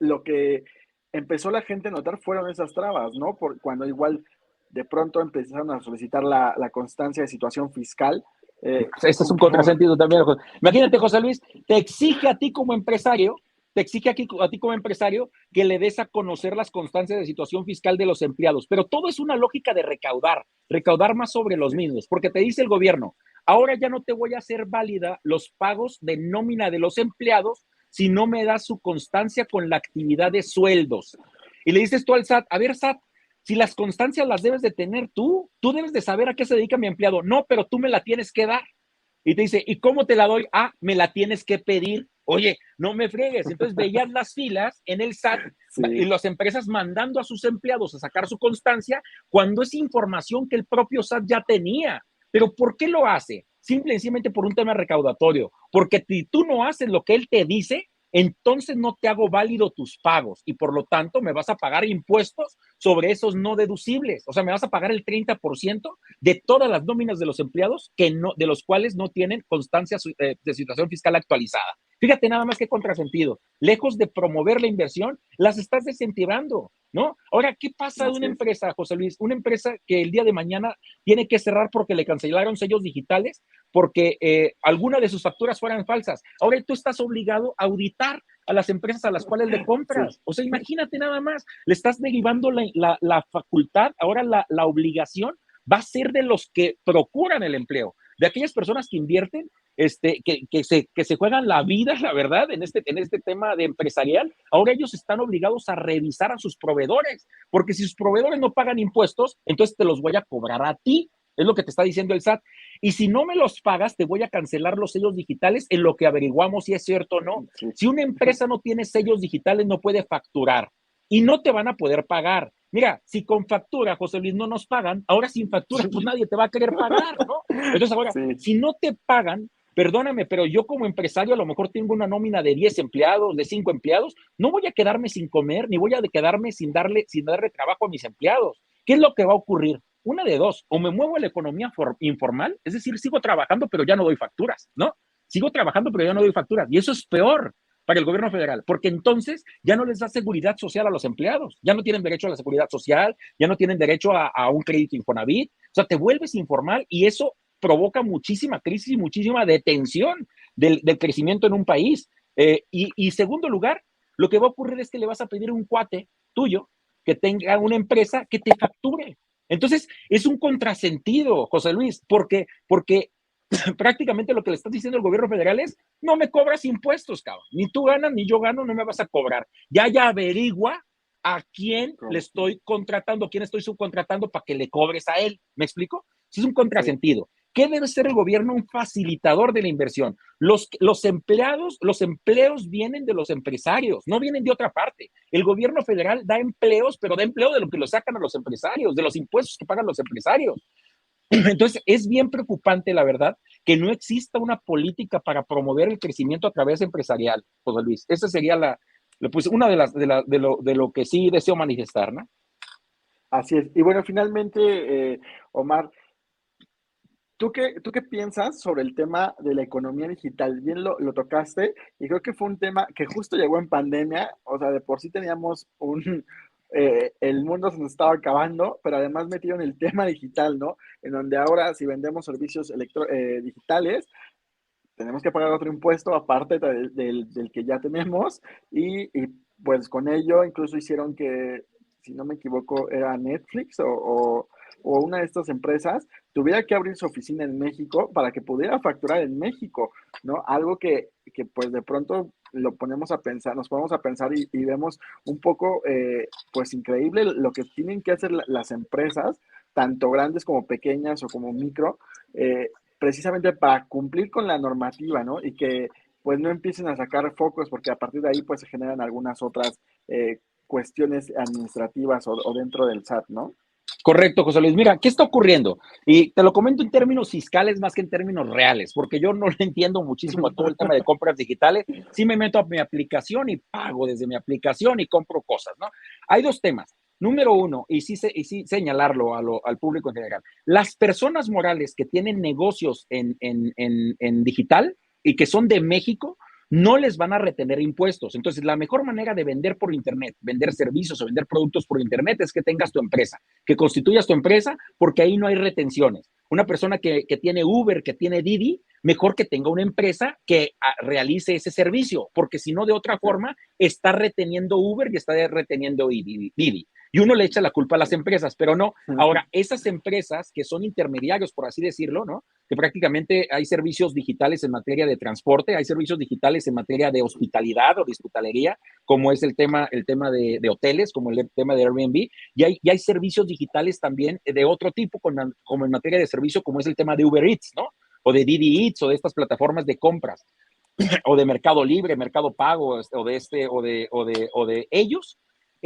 lo que empezó la gente a notar fueron esas trabas, ¿no? Por, cuando igual de pronto empezaron a solicitar la constancia de situación fiscal, Este es un por, contrasentido también. Imagínate, José Luis, te exige a ti como empresario, que le des a conocer las constancias de situación fiscal de los empleados, pero todo es una lógica de recaudar más sobre los mismos, porque te dice el gobierno, ahora ya no te voy a hacer válida los pagos de nómina de los empleados si no me das su constancia con la actividad de sueldos. Y le dices tú al SAT, a ver, SAT, si las constancias las debes de tener tú debes de saber a qué se dedica mi empleado. No, pero tú me la tienes que dar. Y te dice, ¿y cómo te la doy? Ah, me la tienes que pedir. Oye, no me fregues. Entonces veías las filas en el SAT y sí, las empresas mandando a sus empleados a sacar su constancia cuando es información que el propio SAT ya tenía. Pero ¿por qué lo hace? Simplemente por un tema recaudatorio. Porque si tú no haces lo que él te dice, entonces no te hago válido tus pagos y por lo tanto me vas a pagar impuestos sobre esos no deducibles. O sea, me vas a pagar el 30% de todas las nóminas de los empleados de los cuales no tienen constancia de situación fiscal actualizada. Fíjate nada más que contrasentido. Lejos de promover la inversión, las estás desincentivando, ¿no? Ahora, ¿qué pasa de una así es. empresa, José Luis? Una empresa que el día de mañana tiene que cerrar porque le cancelaron sellos digitales, porque alguna de sus facturas fueran falsas. Ahora tú estás obligado a auditar a las empresas a las cuales le Sí, compras. O sea, imagínate nada más, le estás derivando la facultad, ahora la obligación va a ser de los que procuran el empleo, de aquellas personas que invierten, que se juegan la vida, la verdad, en este tema de empresarial. Ahora ellos están obligados a revisar a sus proveedores, porque si sus proveedores no pagan impuestos, entonces te los voy a cobrar a ti. Es lo que te está diciendo el SAT. Y si no me los pagas, te voy a cancelar los sellos digitales en lo que averiguamos si es cierto o no. sí, Si una empresa no tiene sellos digitales, no puede facturar y no te van a poder pagar. Mira, si con factura, José Luis, no nos pagan, ahora sin factura, pues nadie te va a querer pagar, ¿no? Entonces ahora, sí, si no te pagan, perdóname, pero yo como empresario a lo mejor tengo una nómina de 10 empleados, de 5 empleados, no voy a quedarme sin comer, ni voy a quedarme sin darle trabajo a mis empleados. ¿Qué es lo que va a ocurrir? Una de dos, o me muevo a la economía informal, es decir, sigo trabajando, pero ya no doy facturas, ¿no? Sigo trabajando, pero ya no doy facturas. Y eso es peor para el gobierno federal, porque entonces ya no les da seguridad social a los empleados, ya no tienen derecho a la seguridad social, ya no tienen derecho a un crédito Infonavit, o sea, te vuelves informal y eso provoca muchísima crisis y muchísima detención del crecimiento en un país. Y segundo lugar, lo que va a ocurrir es que le vas a pedir a un cuate tuyo que tenga una empresa que te facture. Entonces, es un contrasentido, José Luis, porque prácticamente lo que le estás diciendo al gobierno federal es, no me cobras impuestos, cabrón. Ni tú ganas, ni yo gano, no me vas a cobrar. Ya averigua a quién le estoy contratando, a quién estoy subcontratando para que le cobres a él. ¿Me explico? Es un contrasentido. Sí. ¿Qué debe ser el gobierno? Un facilitador de la inversión. Los empleos vienen de los empresarios, no vienen de otra parte. El gobierno federal da empleos, pero da empleo de lo que lo sacan a los empresarios, de los impuestos que pagan los empresarios. Entonces, es bien preocupante, la verdad, que no exista una política para promover el crecimiento a través empresarial, José Luis. Esa sería pues una de lo que sí deseo manifestar, ¿no? Así es. Y bueno, finalmente, Omar, ¿tú qué piensas sobre el tema de la economía digital? Bien lo tocaste y creo que fue un tema que justo llegó en pandemia, o sea, de por sí teníamos el mundo se nos estaba acabando, pero además metieron el tema digital, ¿no? En donde ahora si vendemos servicios digitales, tenemos que pagar otro impuesto aparte del que ya tenemos y pues con ello incluso hicieron que, si no me equivoco, era Netflix o una de estas empresas tuviera que abrir su oficina en México para que pudiera facturar en México, ¿no? Algo que pues de pronto lo ponemos a pensar, nos ponemos a pensar y vemos un poco pues increíble lo que tienen que hacer las empresas, tanto grandes como pequeñas o como micro, precisamente para cumplir con la normativa, ¿no? Y que pues no empiecen a sacar focos porque a partir de ahí pues se generan algunas otras cuestiones administrativas o dentro del SAT, ¿no? Correcto, José Luis. Mira, ¿qué está ocurriendo? Y te lo comento en términos fiscales más que en términos reales, porque yo no le entiendo muchísimo a todo el tema de compras digitales. Sí me meto a mi aplicación y pago desde mi aplicación y compro cosas, ¿no? Hay dos temas. Número uno, y sí señalarlo al público en general, las personas morales que tienen negocios en digital y que son de México, no les van a retener impuestos. Entonces, la mejor manera de vender por Internet, vender servicios o vender productos por Internet es que tengas tu empresa, que constituyas tu empresa, porque ahí no hay retenciones. Una persona que tiene Uber, que tiene Didi, mejor que tenga una empresa que realice ese servicio, porque si no, de otra forma, está reteniendo Uber y está reteniendo Didi. Y uno le echa la culpa a las empresas, pero no. Ahora, esas empresas que son intermediarios, por así decirlo, ¿no? Que prácticamente hay servicios digitales en materia de transporte, hay servicios digitales en materia de hospitalidad o de hospitalería, como es el tema de hoteles, como el tema de Airbnb, y hay servicios digitales también de otro tipo, como en materia de servicio, como es el tema de Uber Eats, ¿no? O de Didi Eats, o de estas plataformas de compras, o de Mercado Libre, Mercado Pago, o de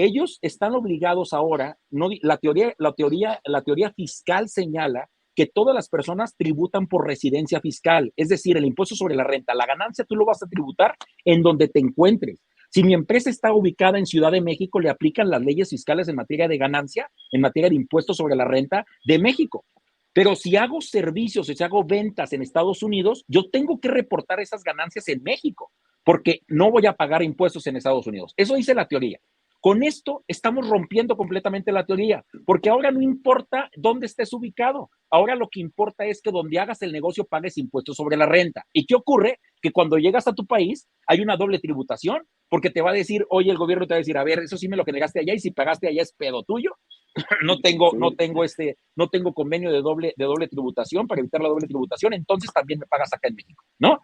ellos están obligados ahora, no, la teoría fiscal señala que todas las personas tributan por residencia fiscal, es decir, el impuesto sobre la renta, la ganancia tú lo vas a tributar en donde te encuentres. Si mi empresa está ubicada en Ciudad de México, le aplican las leyes fiscales en materia de ganancia, en materia de impuestos sobre la renta de México. Pero si hago servicios, si hago ventas en Estados Unidos, yo tengo que reportar esas ganancias en México, porque no voy a pagar impuestos en Estados Unidos. Eso dice la teoría. Con esto estamos rompiendo completamente la teoría, porque ahora no importa dónde estés ubicado, ahora lo que importa es que donde hagas el negocio pagues impuestos sobre la renta. ¿Y qué ocurre? Que cuando llegas a tu país hay una doble tributación, porque te va a decir, oye, el gobierno te va a decir, a ver, eso sí me lo generaste allá y si pagaste allá es pedo tuyo. no tengo convenio de doble tributación para evitar la doble tributación, entonces también me pagas acá en México, ¿no?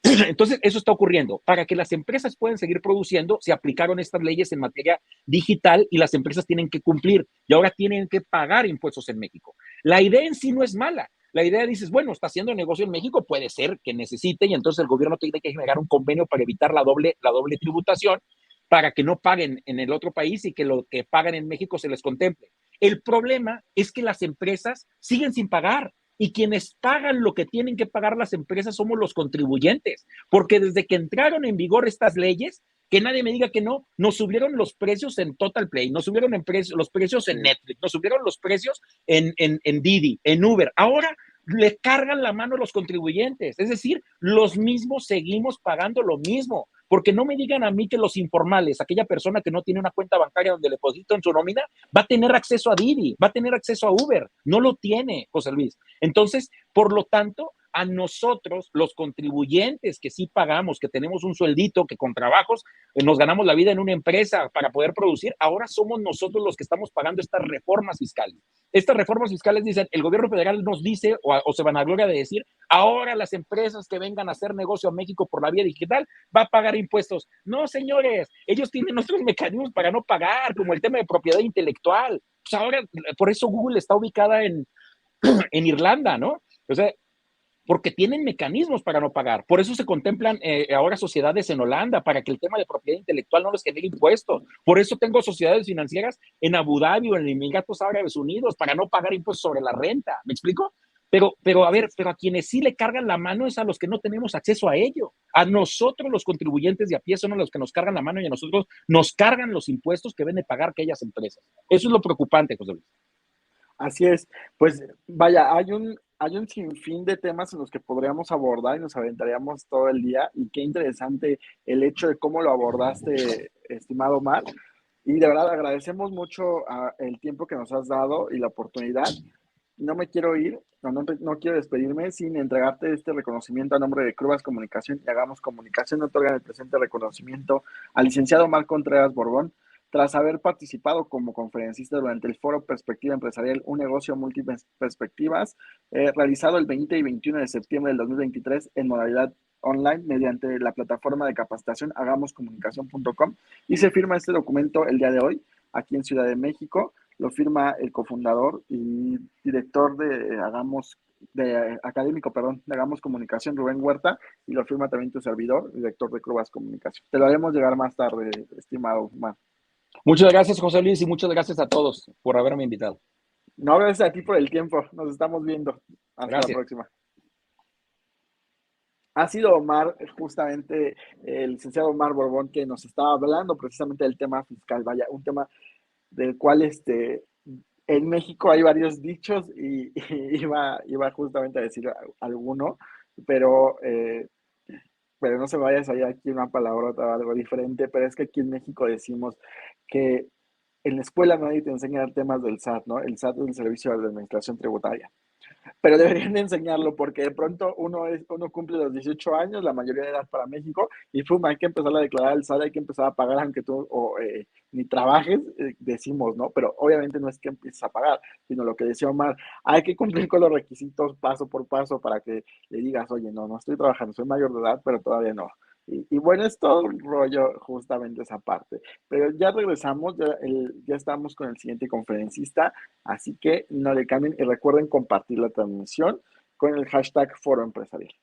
Entonces, eso está ocurriendo. Para que las empresas puedan seguir produciendo, se aplicaron estas leyes en materia digital y las empresas tienen que cumplir y ahora tienen que pagar impuestos en México. La idea en sí no es mala. La idea dices, bueno, está haciendo negocio en México, puede ser que necesite y entonces el gobierno tiene que generar un convenio para evitar la doble tributación para que no paguen en el otro país y que lo que pagan en México se les contemple. El problema es que las empresas siguen sin pagar y quienes pagan lo que tienen que pagar las empresas somos los contribuyentes, porque desde que entraron en vigor estas leyes, que nadie me diga que no, nos subieron los precios en Total Play, nos subieron los precios en Netflix, nos subieron los precios en Didi, en Uber. Ahora le cargan la mano a los contribuyentes, es decir, los mismos seguimos pagando lo mismo, porque no me digan a mí que los informales, aquella persona que no tiene una cuenta bancaria donde le depositan su nómina, va a tener acceso a Didi, va a tener acceso a Uber. No lo tiene, José Luis. Entonces, por lo tanto, a nosotros, los contribuyentes que sí pagamos, que tenemos un sueldito, que con trabajos nos ganamos la vida en una empresa para poder producir, ahora somos nosotros los que estamos pagando estas reformas fiscales. Estas reformas fiscales dicen, el gobierno federal nos dice, o se vanagloria de decir, ahora las empresas que vengan a hacer negocio a México por la vía digital va a pagar impuestos. No, señores, ellos tienen otros mecanismos para no pagar, como el tema de propiedad intelectual. Pues ahora, por eso Google está ubicada en Irlanda, ¿no? O sea, porque tienen mecanismos para no pagar. Por eso se contemplan ahora sociedades en Holanda, para que el tema de propiedad intelectual no les genere impuestos. Por eso tengo sociedades financieras en Abu Dhabi o en Emiratos Árabes Unidos, para no pagar impuestos sobre la renta. ¿Me explico? Pero a ver, pero a quienes sí le cargan la mano es a los que no tenemos acceso a ello. A nosotros, los contribuyentes de a pie, son a los que nos cargan la mano, y a nosotros nos cargan los impuestos que deben de pagar aquellas empresas. Eso es lo preocupante, José Luis. Así es, pues vaya, hay un sinfín de temas en los que podríamos abordar y nos aventaríamos todo el día, y qué interesante el hecho de cómo lo abordaste, estimado Omar, y de verdad agradecemos mucho el tiempo que nos has dado y la oportunidad. No me quiero ir, no quiero despedirme sin entregarte este reconocimiento a nombre de Crubas Comunicación y Hagamos Comunicación. Otorgan el presente reconocimiento al licenciado Omar Contreras Borbón, tras haber participado como conferencista durante el foro Perspectiva Empresarial, un negocio múltiples perspectivas, realizado el 20 y 21 de septiembre del 2023 en modalidad online mediante la plataforma de capacitación hagamoscomunicación.com, y se firma este documento el día de hoy aquí en Ciudad de México. Lo firma el cofundador y director de académico, perdón, de Hagamos Comunicación, Rubén Huerta, y lo firma también tu servidor, director de Crubas Comunicación. Te lo haremos llegar más tarde, estimado Omar. Muchas gracias, José Luis, y muchas gracias a todos por haberme invitado. No, gracias a ti por el tiempo. Nos estamos viendo. Hasta la Gracias. próxima. Ha sido Omar, justamente el licenciado Omar Borbón, que nos estaba hablando precisamente del tema fiscal. Vaya, un tema del cual en México hay varios dichos, y iba justamente a decir alguno, pero, pero no se me vaya a salir aquí una palabra o algo diferente, pero es que aquí en México decimos que en la escuela nadie te enseña temas del SAT, ¿no? El SAT es el Servicio de Administración Tributaria. Pero deberían de enseñarlo, porque de pronto uno cumple los 18 años, la mayoría de edad para México, y pum, hay que empezar a declarar el SAT, hay que empezar a pagar aunque tú ni trabajes, decimos, ¿no? Pero obviamente no es que empieces a pagar, sino lo que decía Omar, hay que cumplir con los requisitos paso por paso para que le digas, oye, no estoy trabajando, soy mayor de edad, pero todavía no. Y bueno, es todo un rollo justamente esa parte. Pero ya regresamos, ya estamos con el siguiente conferencista. Así que no le cambien y recuerden compartir la transmisión con el hashtag Foro Empresarial.